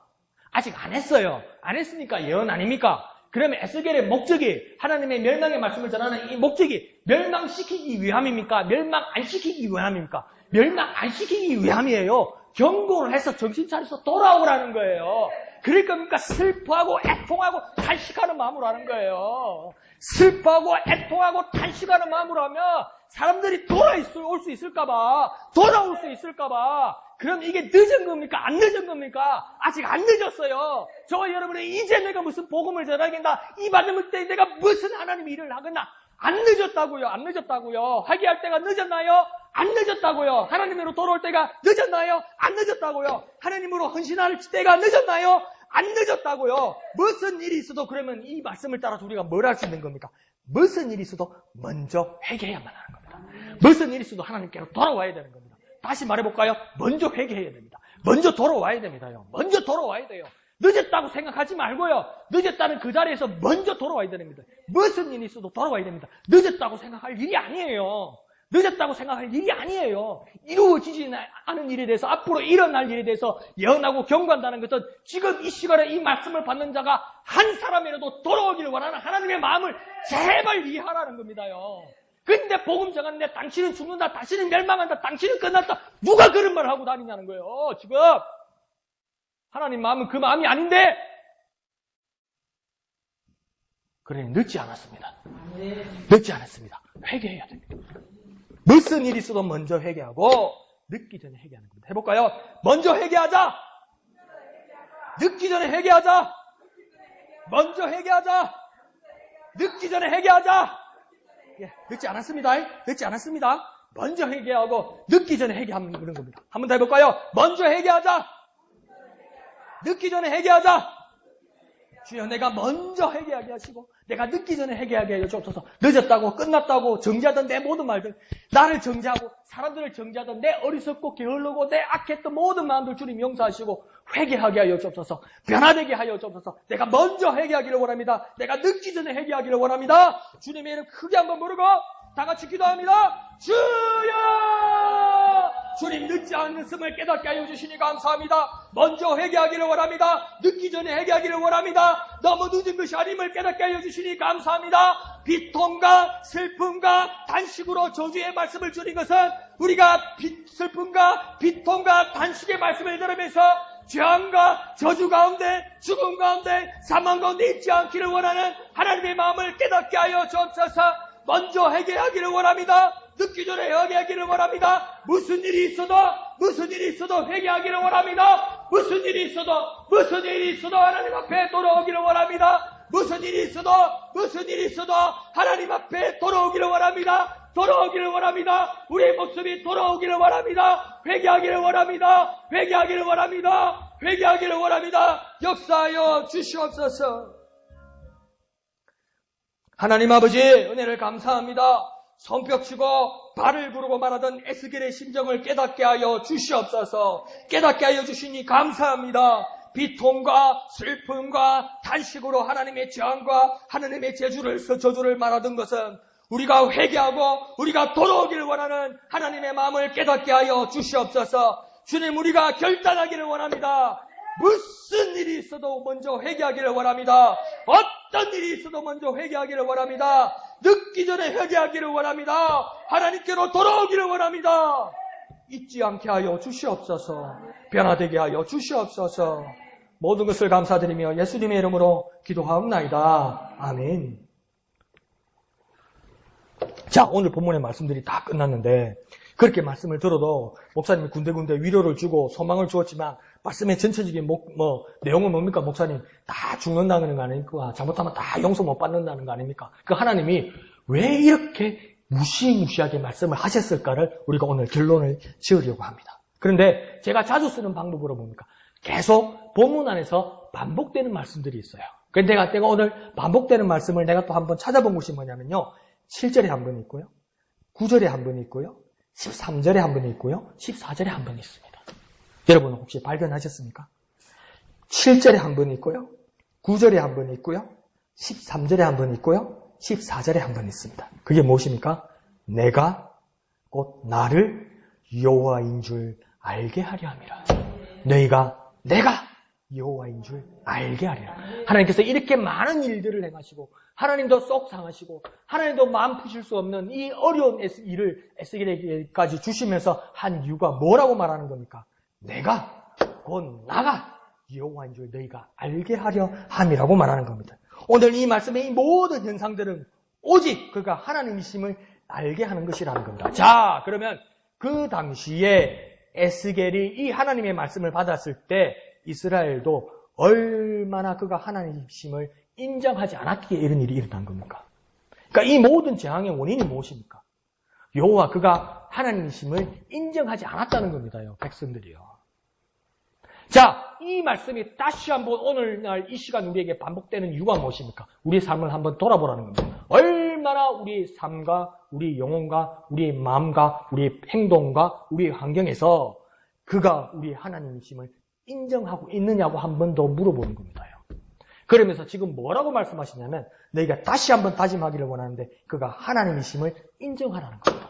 아직 안 했어요. 안 했으니까 예언 아닙니까? 그러면 에스겔의 목적이 하나님의 멸망의 말씀을 전하는 이 목적이 멸망시키기 위함입니까? 멸망 안 시키기 위함입니까? 멸망 안 시키기 위함이에요. 경고를 해서 정신 차려서 돌아오라는 거예요. 그러니까 슬퍼하고 애통하고 탄식하는 마음으로 하는 거예요. 슬퍼하고 애통하고 탄식하는 마음으로 하면 사람들이 돌아올 수 있을까봐 돌아올 수 있을까봐 그럼 이게 늦은 겁니까? 안 늦은 겁니까? 아직 안 늦었어요. 저와 여러분은 이제 내가 무슨 복음을 전하겠나? 이 받을 때 내가 무슨 하나님 일을 하겠나? 안 늦었다고요. 안 늦었다고요. 회개할 때가 늦었나요? 안 늦었다고요. 하나님으로 돌아올 때가 늦었나요? 안 늦었다고요. 하나님으로 헌신할 때가 늦었나요? 안 늦었다고요. 무슨 일이 있어도 그러면 이 말씀을 따라서 우리가 뭘 할 수 있는 겁니까? 무슨 일이 있어도 먼저 회개해야만 하는 겁니다. 무슨 일이 있어도 하나님께로 돌아와야 되는 겁니다. 다시 말해볼까요? 먼저 회개해야 됩니다. 먼저 돌아와야 됩니다요. 먼저 돌아와야 돼요. 늦었다고 생각하지 말고요. 늦었다는 그 자리에서 먼저 돌아와야 됩니다. 무슨 일이 있어도 돌아와야 됩니다. 늦었다고 생각할 일이 아니에요. 늦었다고 생각할 일이 아니에요. 이루어지지 않은 일에 대해서 앞으로 일어날 일에 대해서 예언하고 경고한다는 것은 지금 이 시간에 이 말씀을 받는 자가 한 사람이라도 돌아오기를 원하는 하나님의 마음을 제발 이해하라는 겁니다요. 근데 복음 전하는데 당신은 죽는다, 당신은 멸망한다, 당신은 끝났다. 누가 그런 말을 하고 다니냐는 거예요. 지금 하나님 마음은 그 마음이 아닌데 그래 늦지 않았습니다. 늦지 않았습니다. 회개해야 됩니다. 무슨 일이 있어도 먼저 회개하고 늦기 전에 회개하는 겁니다. 해볼까요? 먼저 회개하자. 늦기 전에 회개하자. 먼저 회개하자. 늦기 전에 회개하자. 예, 늦지 않았습니다. 늦지 않았습니다. 먼저 회개하고 늦기 전에 회개하는 그런 겁니다. 한 번 더 해볼까요? 먼저 회개하자. 늦기 전에 회개하자. 주여 내가 먼저 회개하게 하시고 내가 늦기 전에 회개하게 하여 주옵소서. 늦었다고 끝났다고 정죄하던 내 모든 말들 나를 정죄하고 사람들을 정죄하던 내 어리석고 게을르고 내 악했던 모든 마음들 주님 용서하시고 회개하게 하여 주옵소서. 변화되게 하여 주옵소서. 내가 먼저 회개하기를 원합니다. 내가 늦기 전에 회개하기를 원합니다. 주님의 이름 크게 한번 부르고 다 같이 기도합니다. 주여 주님 늦지 않았음을 깨닫게 하여 주시니 감사합니다. 먼저 회개하기를 원합니다. 늦기 전에 회개하기를 원합니다. 너무 늦은 것이 아님을 깨닫게 하여 주시니 감사합니다. 비통과 슬픔과 단식으로 저주의 말씀을 주는 것은 우리가 슬픔과 비통과 단식의 말씀을 들으면서 죄악과 저주 가운데 죽음 가운데 사망 가운데 있지 않기를 원하는 하나님의 마음을 깨닫게 하여 주옵소서. 먼저 회개하기를 원합니다. 늦기 전에 회개하기를 원합니다. 무슨 일이 있어도 회개하기를 원합니다. 무슨 일이 있어도 하나님 앞에 돌아오기를 원합니다. 무슨 일이 있어도 하나님 앞에 돌아오기를 원합니다. 우리의 모습이 돌아오기를 원합니다. 회개하기를 원합니다. 역사하여 주시옵소서. 하나님 아버지 은혜를 감사합니다. 손뼉치고 발을 구르고 말하던 에스겔의 심정을 깨닫게 하여 주시옵소서. 깨닫게 하여 주시니 감사합니다. 비통과 슬픔과 단식으로 하나님의 재앙과 하나님의 저주를 말하던 것은 우리가 회개하고 우리가 돌아오기를 원하는 하나님의 마음을 깨닫게 하여 주시옵소서. 주님, 우리가 결단하기를 원합니다. 무슨 일이 있어도 먼저 회개하기를 원합니다. 어떤 일이 있어도 먼저 회개하기를 원합니다. 늦기 전에 회개하기를 원합니다. 하나님께로 돌아오기를 원합니다. 잊지 않게 하여 주시옵소서. 변화되게 하여 주시옵소서. 모든 것을 감사드리며 예수님의 이름으로 기도하옵나이다. 아멘. 자, 오늘 본문의 말씀들이 다 끝났는데 그렇게 말씀을 들어도 목사님이 군데군데 위로를 주고 소망을 주었지만 말씀의 전체적인 내용은 뭡니까? 목사님, 다 죽는다는 거 아닙니까? 잘못하면 다 용서 못 받는다는 거 아닙니까? 그 하나님이 왜 이렇게 무시무시하게 말씀을 하셨을까를 우리가 오늘 결론을 지으려고 합니다. 그런데 제가 자주 쓰는 방법으로 뭡니까? 계속 본문 안에서 반복되는 말씀들이 있어요. 그런데 내가 오늘 반복되는 말씀을 내가 또 한번 찾아본 것이 뭐냐면요. 7절에 한 번 있고요. 9절에 한 번 있고요. 13절에 한 번 있고요. 14절에 한 번 있습니다. 여러분은 혹시 발견하셨습니까? 7절에 한 번 있고요. 9절에 한 번 있고요. 13절에 한 번 있고요. 14절에 한 번 있습니다. 그게 무엇입니까? 내가 곧 나를 여호와인 줄 알게 하려 함이라. 너희가 내가 여호와인 줄 알게 하리라. 하나님께서 이렇게 많은 일들을 행하시고 하나님도 속 상하시고 하나님도 마음 푸실 수 없는 이 어려운 일을 에스겔에게까지 주시면서 한 이유가 뭐라고 말하는 겁니까? 내가 곧 나가 여호와인 줄 너희가 알게 하려 함이라고 말하는 겁니다. 오늘 이 말씀의 이 모든 현상들은 오직 그가 하나님이심을 알게 하는 것이라는 겁니다. 자, 그러면 그 당시에 에스겔이 이 하나님의 말씀을 받았을 때 이스라엘도 얼마나 그가 하나님이심을 인정하지 않았기에 이런 일이 일어난 겁니까? 그러니까 이 모든 재앙의 원인이 무엇입니까? 여호와 그가 하나님이심을 인정하지 않았다는 겁니다요. 백성들이요. 자, 이 말씀이 다시 한번 오늘날 이 시간 우리에게 반복되는 이유가 무엇입니까? 우리의 삶을 한번 돌아보라는 겁니다. 얼마나 우리의 삶과 우리의 영혼과 우리의 마음과 우리의 행동과 우리의 환경에서 그가 우리의 하나님이심을 인정하고 있느냐고 한 번 더 물어보는 겁니다요. 그러면서 지금 뭐라고 말씀하시냐면 너희가 다시 한번 다짐하기를 원하는데 그가 하나님이심을 인정하라는 겁니다.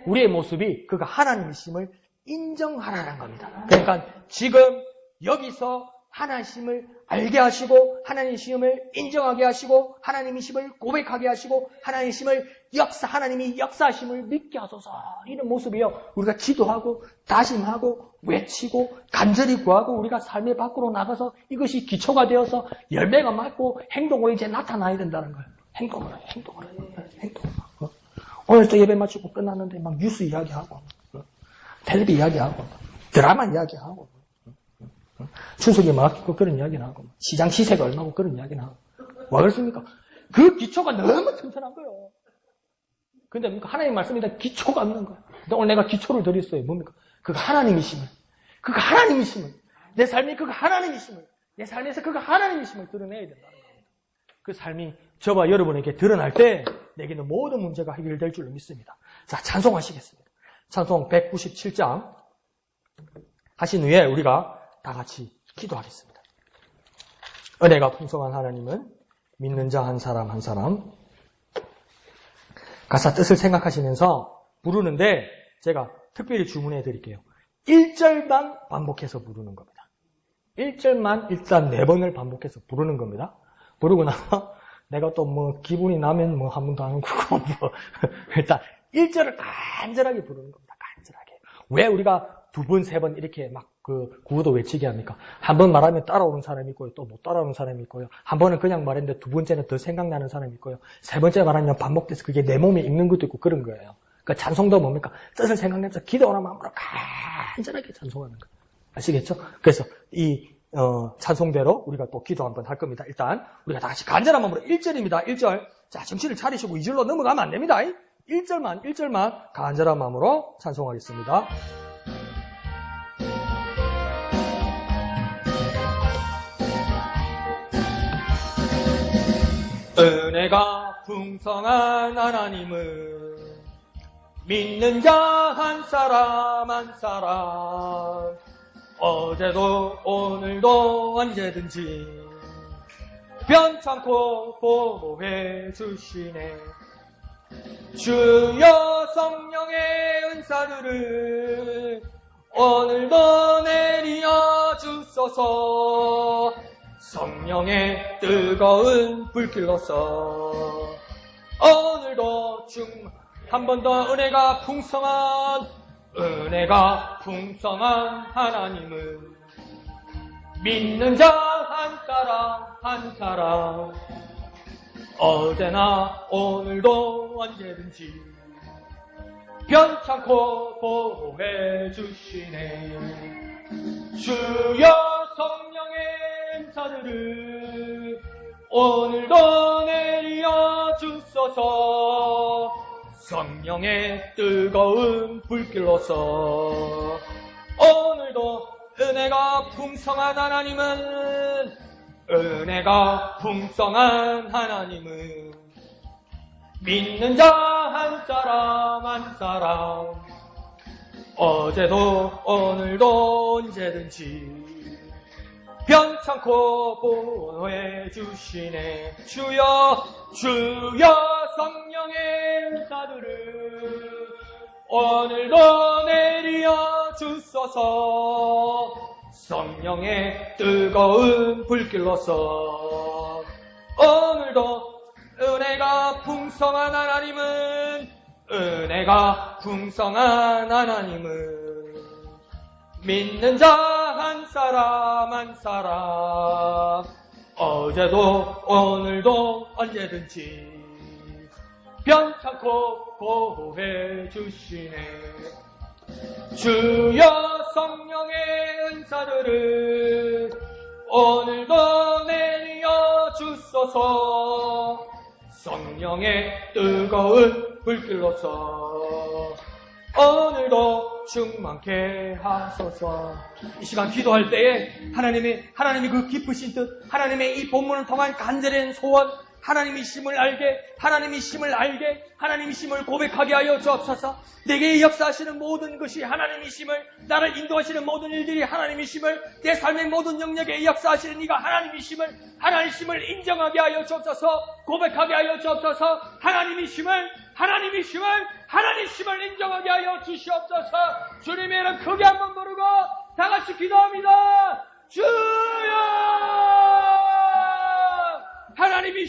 우리의 모습이 그가 하나님이심을 인정하라는 겁니다. 그러니까 지금 여기서 하나님이심을 알게 하시고 하나님이심을 인정하게 하시고 하나님이심을 고백하게 하시고 하나님이 역사하심을 믿게 하소서. 이런 모습이요. 우리가 기도하고 다짐하고 외치고 간절히 구하고 우리가 삶의 밖으로 나가서 이것이 기초가 되어서 열매가 맺고 행동으로 이제 나타나야 된다는 거예요. 행동으로. 오늘 또 예배 마치고 끝났는데 막 뉴스 이야기하고 텔레비 이야기하고 드라마 이야기하고 추석에 막히고 그런 이야기는 하고 시장 시세가 얼마고 그런 이야기는 하고 왜 그렇습니까? 그 기초가 너무 튼튼한 거예요. 근데 하나님 말씀이다 기초가 없는 거예요. 근데 오늘 내가 기초를 드렸어요. 뭡니까? 그가 하나님이심을 내 삶이 그가 하나님이심을 내 삶에서 그가 하나님이심을 드러내야 된다는 겁니다. 그 삶이 저와 여러분에게 드러날 때 내게는 모든 문제가 해결될 줄로 믿습니다. 자, 찬송하시겠습니다. 찬송 197장 하신 후에 우리가 다 같이 기도하겠습니다. 은혜가 풍성한 하나님은 믿는 자 한 사람 한 사람 가사 뜻을 생각하시면서 부르는데 제가 특별히 주문해 드릴게요. 1절만 반복해서 부르는 겁니다. 1절만 일단 4번을 반복해서 부르는 겁니다. 부르고 나서 내가 또 뭐 기분이 나면 뭐 한 번 더 하는 거고 뭐 일단 1절을 간절하게 부르는 겁니다. 간절하게. 왜 우리가 2번, 3번 이렇게 막 그 구호도 외치게 합니까? 한 번 말하면 따라오는 사람이 있고요. 또 못 따라오는 사람이 있고요. 한 번은 그냥 말했는데 2번째는 더 생각나는 사람이 있고요. 3번째 말하면 반복돼서 그게 내 몸에 익는 것도 있고 그런 거예요. 그러니까 찬송도 뭡니까? 뜻을 생각내면서 기도하는 마음으로 간절하게 찬송하는 거예요. 아시겠죠? 그래서 이 찬송대로 우리가 또 기도 한번 할 겁니다. 일단 우리가 다 같이 간절한 마음으로 1절입니다. 1절. 자, 정신을 차리시고 2절로 넘어가면 안 됩니다. 1절만 간절한 마음으로 찬송하겠습니다. 은혜가 풍성한 하나님은 믿는 자 한 사람 한 사람 어제도 오늘도 언제든지 변찮고 보호해 주시네. 주여 성령의 은사들을 오늘도 내리어 주소서. 성령의 뜨거운 불길로서 오늘도 한 번 더 은혜가 풍성한 하나님은 믿는 자 한 사람 한 사람 어제나 오늘도 언제든지 변찮고 보호해 주시네. 주여 성령의 은사들을 오늘도 내리어 주소서. 성령의 뜨거운 불길로서 오늘도 은혜가 풍성한 하나님은 믿는 자 한 사람 한 사람 어제도 오늘도 언제든지 변찮고 보호해 주시네. 주여 성령의 은사들을 오늘도 내리어 주소서. 성령의 뜨거운 불길로서 오늘도 은혜가 풍성한 하나님은 믿는 자 한 사람 한 사람 어제도 오늘도 언제든지 변찮고 보호해 주시네. 주여 성령의 은사들을 오늘도 내리어 주소서. 성령의 뜨거운 불길로서 오늘도 충만케 하소서. 이 시간 기도할 때에 하나님이 그 깊으신 뜻, 하나님의 이 본문을 통한 간절한 소원, 하나님의 심을 알게, 하나님의 심을 고백하게 하여 주옵소서. 내게 역사하시는 모든 것이 하나님의 심을, 나를 인도하시는 모든 일들이 하나님의 심을, 내 삶의 모든 영역에 역사하시는 이가 하나님의 심을 인정하게 하여 주옵소서. 고백하게 하여 주옵소서. 하나님의 심을 인정하게 하여 주시옵소서. 주님의 이름 크게 한번 부르고 다 같이 기도합니다. 주여! 하나님의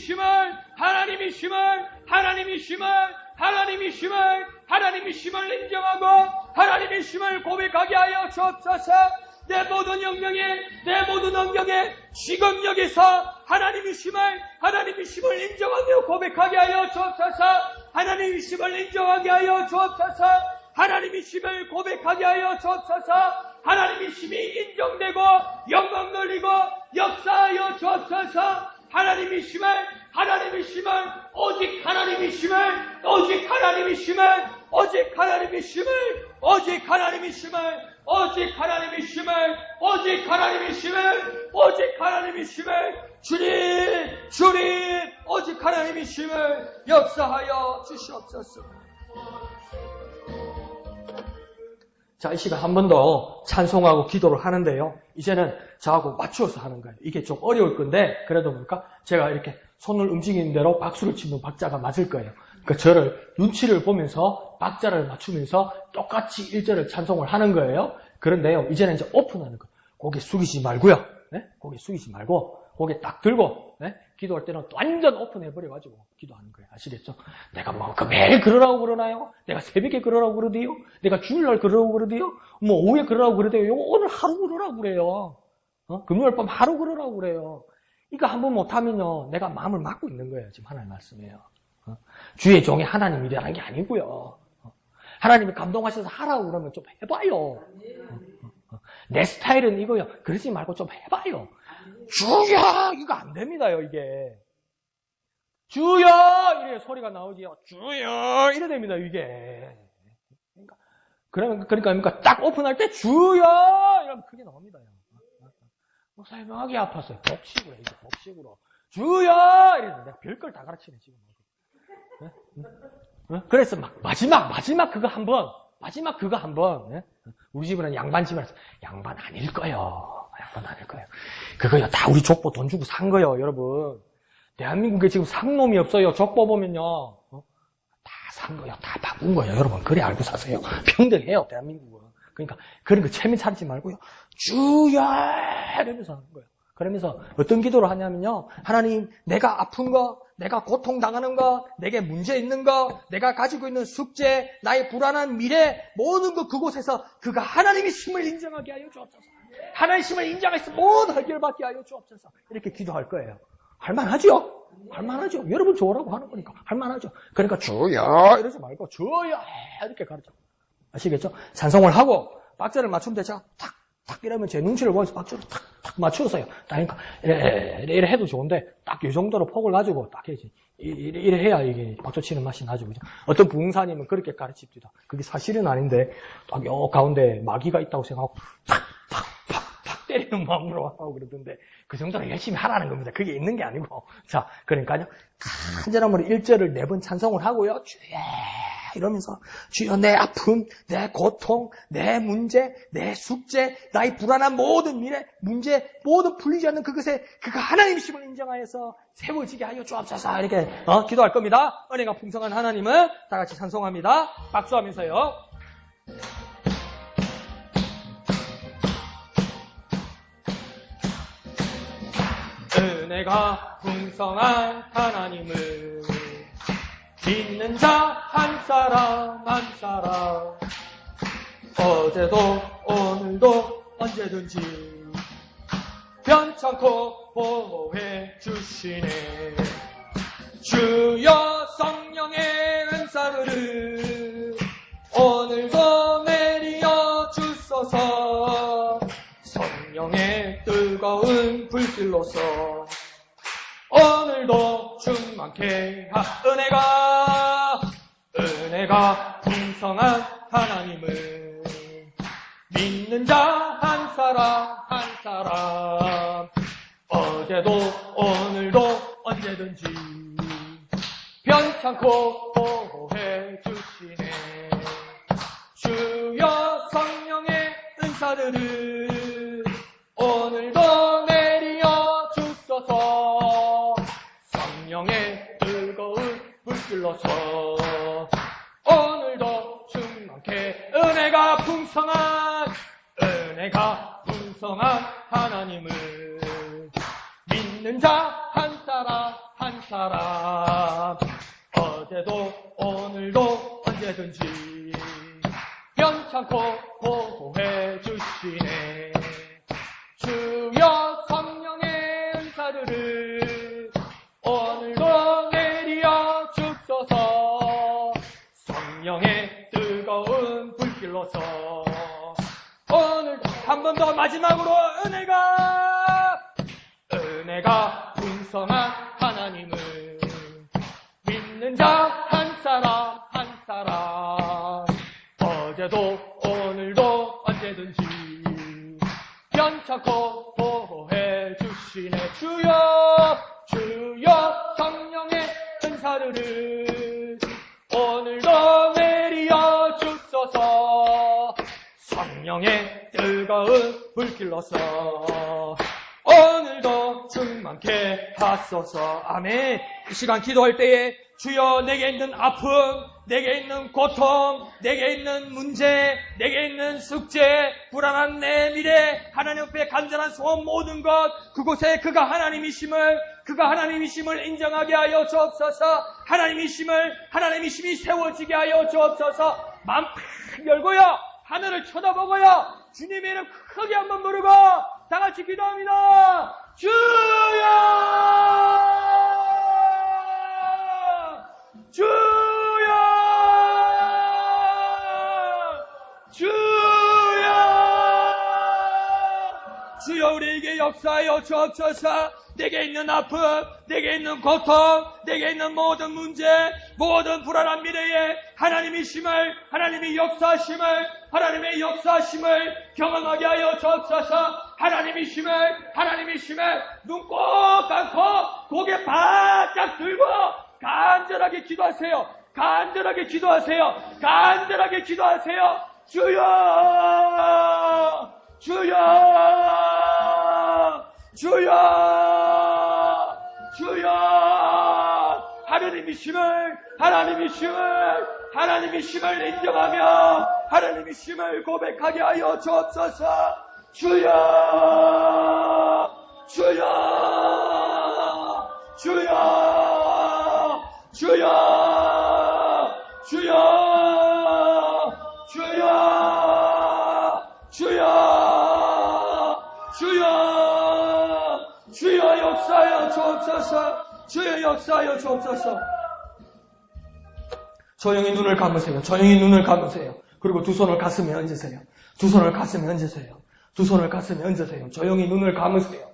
심을 인정하고 하나님의 심을 고백하게 하여 주옵소서. 내 모든 영역에 지금 여기서 하나님의 심을 인정하며 고백하게 하여 주옵소서. 하나님의 심을 인정하게 하여 주옵소서. 하나님의 심을 고백하게 하여 주옵소서. 하나님의 심이 인정되고 영광 돌리고 역사하여 주옵소서. 하나님의 심을 오직 하나님의 주님 오직 하나님의 심을 역사하여 주시옵소서. 자, 이 시간 한 번 더 찬송하고 기도를 하는데요. 이제는 저하고 맞추어서 하는 거예요. 이게 좀 어려울 건데 그래도 제가 이렇게 손을 움직이는 대로 박수를 치면 박자가 맞을 거예요. 그러니까 저를 눈치를 보면서 박자를 맞추면서 똑같이 1절을 찬송을 하는 거예요. 그런데요, 이제는 이제 오픈하는 거예요. 고개 숙이지 말고요. 네? 고개 숙이지 말고 고개 딱 들고 네? 기도할 때는 완전 오픈해버려가지고 기도하는 거예요. 아시겠죠? 내가 뭐 매일 그러라고 그러나요? 내가 새벽에 그러라고 그러대요? 내가 주일날 그러라고 그러대요? 뭐 오후에 그러라고 그러대요? 오늘 하루 그러라고 그래요. 금요일 밤 하루 그러라고 그래요. 이거 한번 못하면요, 내가 마음을 막고 있는 거예요. 지금 하나님 말씀이에요. 주의 종이 하나님이라는 게 아니고요. 하나님이 감동하셔서 하라고 그러면 좀 해봐요. 내 스타일은 이거요. 그러지 말고 좀 해봐요. 주여! 이거 안 됩니다요, 이게. 주여! 이래 소리가 나오지요. 주여! 이래 됩니다, 이게. 그러니까 딱 오픈할 때 주여! 이러면 크게 나옵니다. 목사님 묘하게 아팠어요. 복식으로 이제 복식으로. 주여! 이래서 내가 별걸 다 가르치네, 지금. 그래서 마지막 그거 한 번. 우리 집은 양반 집이라서 양반 아닐 거예요. 양반 아닐 거예요. 그거요, 다 우리 족보 돈 주고 산 거예요, 여러분. 대한민국에 지금 산 놈이 없어요. 족보 보면요. 다 산 거예요. 다 바꾼 거예요, 여러분. 그래 알고 사세요. 평등해요, 대한민국은. 그러니까 그런 거 체면 차리지 말고요. 주여! 이러면서 하는 거예요. 그러면서 어떤 기도를 하냐면요. 하나님, 내가 아픈 거, 내가 고통당하는 거, 내게 문제 있는 거, 내가 가지고 있는 숙제, 나의 불안한 미래, 모든 거 그곳에서 그가 하나님의 힘을 인정하게 하여 주옵소서. 하나님의 힘을 인정해서 모든 해결받게 하여 주옵소서. 이렇게 기도할 거예요. 할만하죠? 할만하죠? 여러분 좋으라고 하는 거니까 할만하죠? 그러니까 주여 이러지 말고 주여 이렇게 가르쳐. 아시겠죠? 찬송을 하고 박자를 맞추면 되죠? 탁 이러면 제 눈치를 보면서 박자를 탁 맞추어서요. 그러니까 이래 해도 좋은데 딱 이 정도로 폭을 가지고 딱 해야지. 이래 해야 이게 박수 치는 맛이 나죠. 그죠? 어떤 부흥사님은 그렇게 가르칩니다. 그게 사실은 아닌데 딱 요 가운데 마귀가 있다고 생각하고 팍 때리는 마음으로 하고 그러던데 그 정도로 열심히 하라는 겁니다. 그게 있는 게 아니고. 자, 그러니까요. 간절함으로 1절을 4번 찬송을 하고요. 주여 이러면서 주여 내 아픔, 내 고통, 내 문제, 내 숙제, 나의 불안한 모든 미래, 문제 모두 풀리지 않는 그것에 그가 하나님이심을 인정하여서 세워지게 하여 주옵소서. 이렇게 기도할 겁니다. 은혜가 풍성한 하나님을 다 같이 찬송합니다. 박수하면서요. 은혜가 풍성한 하나님을 믿는 자 한 사람 한 사람 어제도 오늘도 언제든지 변찮고 보호해 주시네. 주여 성령의 은사를 오늘도 내리어 주소서. 성령의 뜨거운 불길로서 오늘도 충만케 은혜가 풍성한 하나님을 믿는 자 한 사람 한 사람 어제도 오늘도 언제든지 변찮고 보호해 주시네. 주여 성령의 은사들을 오늘도 내리어 주소서. 성령의 뜨거운 불길로서 오늘도 충만케 은혜가 풍성한 하나님을 믿는 자 한 사람 한 사람 어제도 오늘도 언제든지 변찮고 보호해 주시네. 주여 성령의 은사들을 오늘도 내리어 주소서. 성령의 뜨거운 불길로서 오늘도 한 번 더 마지막으로 은혜가 풍성한 하나님을 믿는 자 한 사람 한 사람 어제도 오늘도 언제든지 변찮고 보호해 주시네. 주여 성령의 은사들을 오늘도 내리어 주소서. 성령의 뜨거운 불길로서 오늘 오늘도 충만케 하소서. 아멘. 이 시간 기도할 때에 주여 내게 있는 아픔, 내게 있는 고통, 내게 있는 문제, 내게 있는 숙제, 불안한 내 미래, 하나님 앞에 간절한 소원 모든 것, 그곳에 그가 하나님이심을 인정하게 하여 주옵소서. 하나님이심이 세워지게 하여 주옵소서. 마음 팍 열고요, 하늘을 쳐다보고요, 주님의 이름 크게 한번 부르고 다 같이 기도합니다. 주여! 주여! 주여! 주여 우리에게 역사하여 주옵소서. 내게 있는 아픔, 내게 있는 고통, 내게 있는 모든 문제, 모든 불안한 미래에 하나님의 역사하심을 경험하게 하여 주옵소서. 하나님이심을 눈 꼭 감고 고개 바짝 들고 간절하게 기도하세요. 주여! 하나님이심을 인정하며 하나님이심을 고백하게 하여 주옵소서. 주여! 주여 역사하여 주옵소서. 조용히 눈을 감으세요. 그리고 두 손을 가슴에 얹으세요. 조용히 눈을 감으시고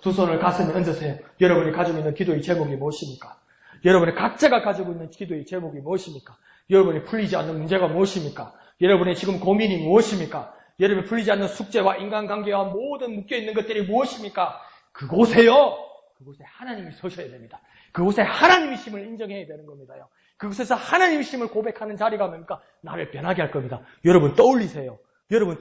두 손을 가슴에 얹으세요. 여러분이 가지고 있는 기도의 제목이 무엇입니까? 여러분이 각자가 가지고 있는 기도의 제목이 무엇입니까? 여러분이 풀리지 않는 문제가 무엇입니까? 여러분의 지금 고민이 무엇입니까? 여러분이 풀리지 않는 숙제와 인간관계와 모든 묶여있는 것들이 무엇입니까? 그곳에 하나님이 서셔야 됩니다. 그곳에 하나님이심을 인정해야 되는 겁니다요. 그곳에서 하나님이심을 고백하는 자리가 뭡니까? 나를 변하게 할 겁니다. 여러분 떠올리세요. 여러분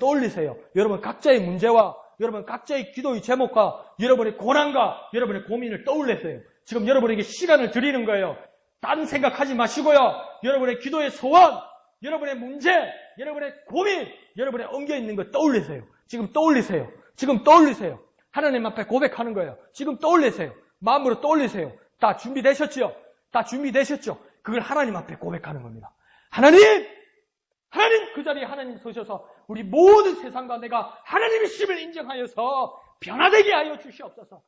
각자의 문제와 여러분 각자의 기도의 제목과 여러분의 고난과 여러분의 고민을 떠올리세요. 지금 여러분에게 시간을 드리는 거예요. 딴 생각하지 마시고요. 여러분의 기도의 소원, 여러분의 문제, 여러분의 고민, 여러분의 엉겨있는 거 떠올리세요. 지금 떠올리세요. 하나님 앞에 고백하는 거예요. 지금 떠올리세요. 마음으로 떠올리세요. 다 준비되셨죠? 그걸 하나님 앞에 고백하는 겁니다. 하나님 그 자리에 하나님 서셔서 우리 모든 세상과 내가 하나님이심을 인정하여서 변화되게 하여 주시옵소서.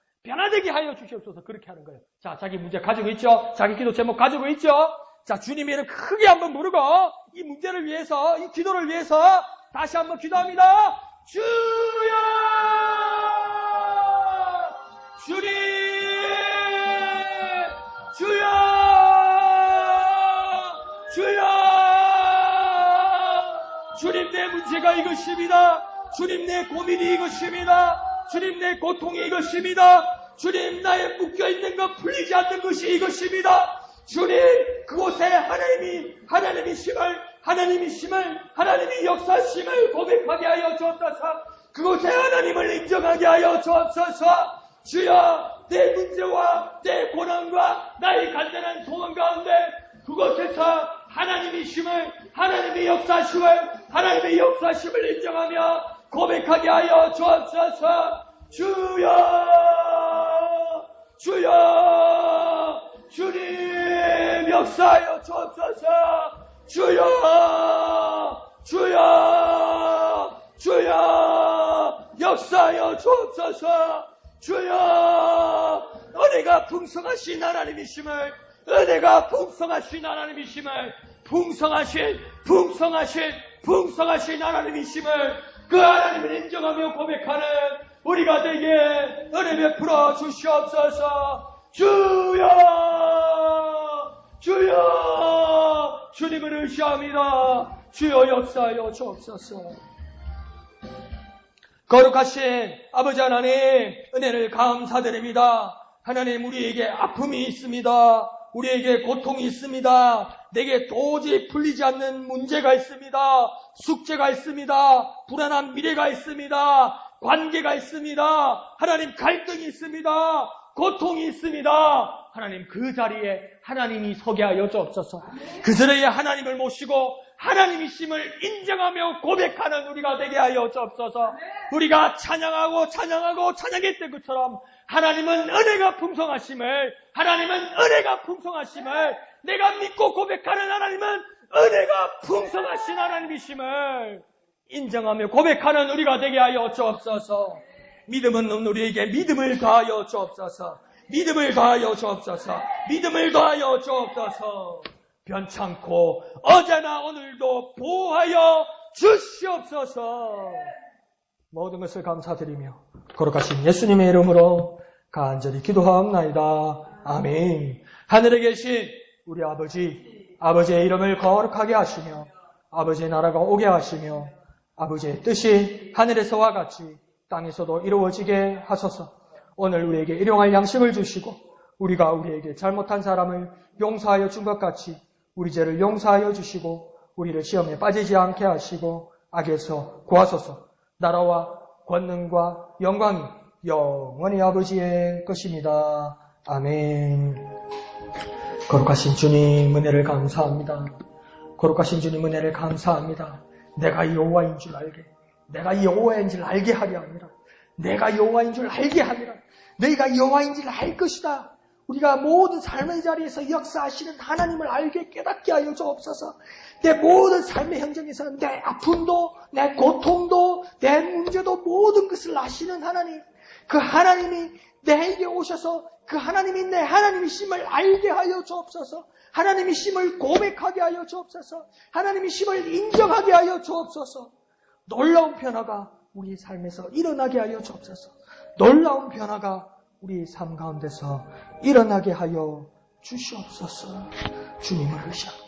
그렇게 하는 거예요. 자, 자기 문제 가지고 있죠? 자기 기도 제목 가지고 있죠? 자, 주님의 이름 크게 한번 부르고 이 문제를 위해서, 이 기도를 위해서 다시 한번 기도합니다. 주여! 주님! 주님 내 문제가 이것입니다. 주님 내 고민이 이것입니다. 주님 내 고통이 이것입니다. 주님 나의 묶여있는 것 풀리지 않는 것이 이것입니다. 주님 그곳에 하나님의 역사심을 고백하게 하여 주옵소서. 그곳에 하나님을 인정하게 하여 주옵소서. 주여 내 문제와 내 고난과 나의 간절한 소원 가운데 그곳에서 하나님의 역사심을 인정하며 고백하게 하여 주옵소서. 주님 역사하여 주옵소서. 주여 역사하여 주옵소서. 주여 은혜가 풍성하신 하나님이심을 풍성하신 하나님이심을 그 하나님을 인정하며 고백하는 우리가 되게 은혜 베풀어 주시옵소서. 주여 주님을 의시합니다. 주여 역사하여 주옵소서. 거룩하신 아버지 하나님 은혜를 감사드립니다. 하나님 우리에게 아픔이 있습니다. 우리에게 고통이 있습니다. 내게 도저히 풀리지 않는 문제가 있습니다. 숙제가 있습니다. 불안한 미래가 있습니다. 관계가 있습니다. 하나님 갈등이 있습니다. 고통이 있습니다. 하나님 그 자리에 하나님이 서게 하여 주옵소서. 그 자리에 하나님을 모시고 하나님이심을 인정하며 고백하는 우리가 되게 하여 주옵소서. 우리가 찬양하고 찬양했던 것처럼 하나님은 은혜가 풍성하심을 내가 믿고 고백하는 하나님은 은혜가 풍성하신 하나님이심을 인정하며 고백하는 우리가 되게 하여 주옵소서. 믿음은 우리에게 믿음을 더하여 주옵소서. 변찮고 어제나 오늘도 보호하여 주시옵소서. 모든 것을 감사드리며 거룩하신 예수님의 이름으로 간절히 기도하옵나이다. 아멘. 하늘에 계신 우리 아버지의 이름을 거룩하게 하시며 아버지의 나라가 오게 하시며 아버지의 뜻이 하늘에서와 같이 땅에서도 이루어지게 하소서. 오늘 우리에게 일용할 양식을 주시고 우리가 우리에게 잘못한 사람을 용서하여 준 것 같이 우리 죄를 용서하여 주시고 우리를 시험에 빠지지 않게 하시고 악에서 구하소서. 나라와 권능과 영광이 영원히 아버지의 것입니다. 아멘. 거룩하신 주님 은혜를 감사합니다. 내가 여호와인 줄 알게 하려 함이라. 내가 여호와인 줄 알게 함이라. 너희가 여호와인 줄 알 것이다. 우리가 모든 삶의 자리에서 역사하시는 하나님을 알게 깨닫게 하여 주옵소서. 내 모든 삶의 현장에서 내 아픔도 내 고통도 내 문제도 모든 것을 아시는 하나님, 그 하나님이 내게 오셔서 그 하나님이 내 하나님이심을 알게 하여 주옵소서. 하나님이심을 고백하게 하여 주옵소서. 하나님이심을 인정하게 하여 주옵소서. 놀라운 변화가 우리 삶에서 일어나게 하여 주옵소서. 놀라운 변화가 우리 삶 가운데서 일어나게 하여 주시옵소서. 주님을 의지합니다.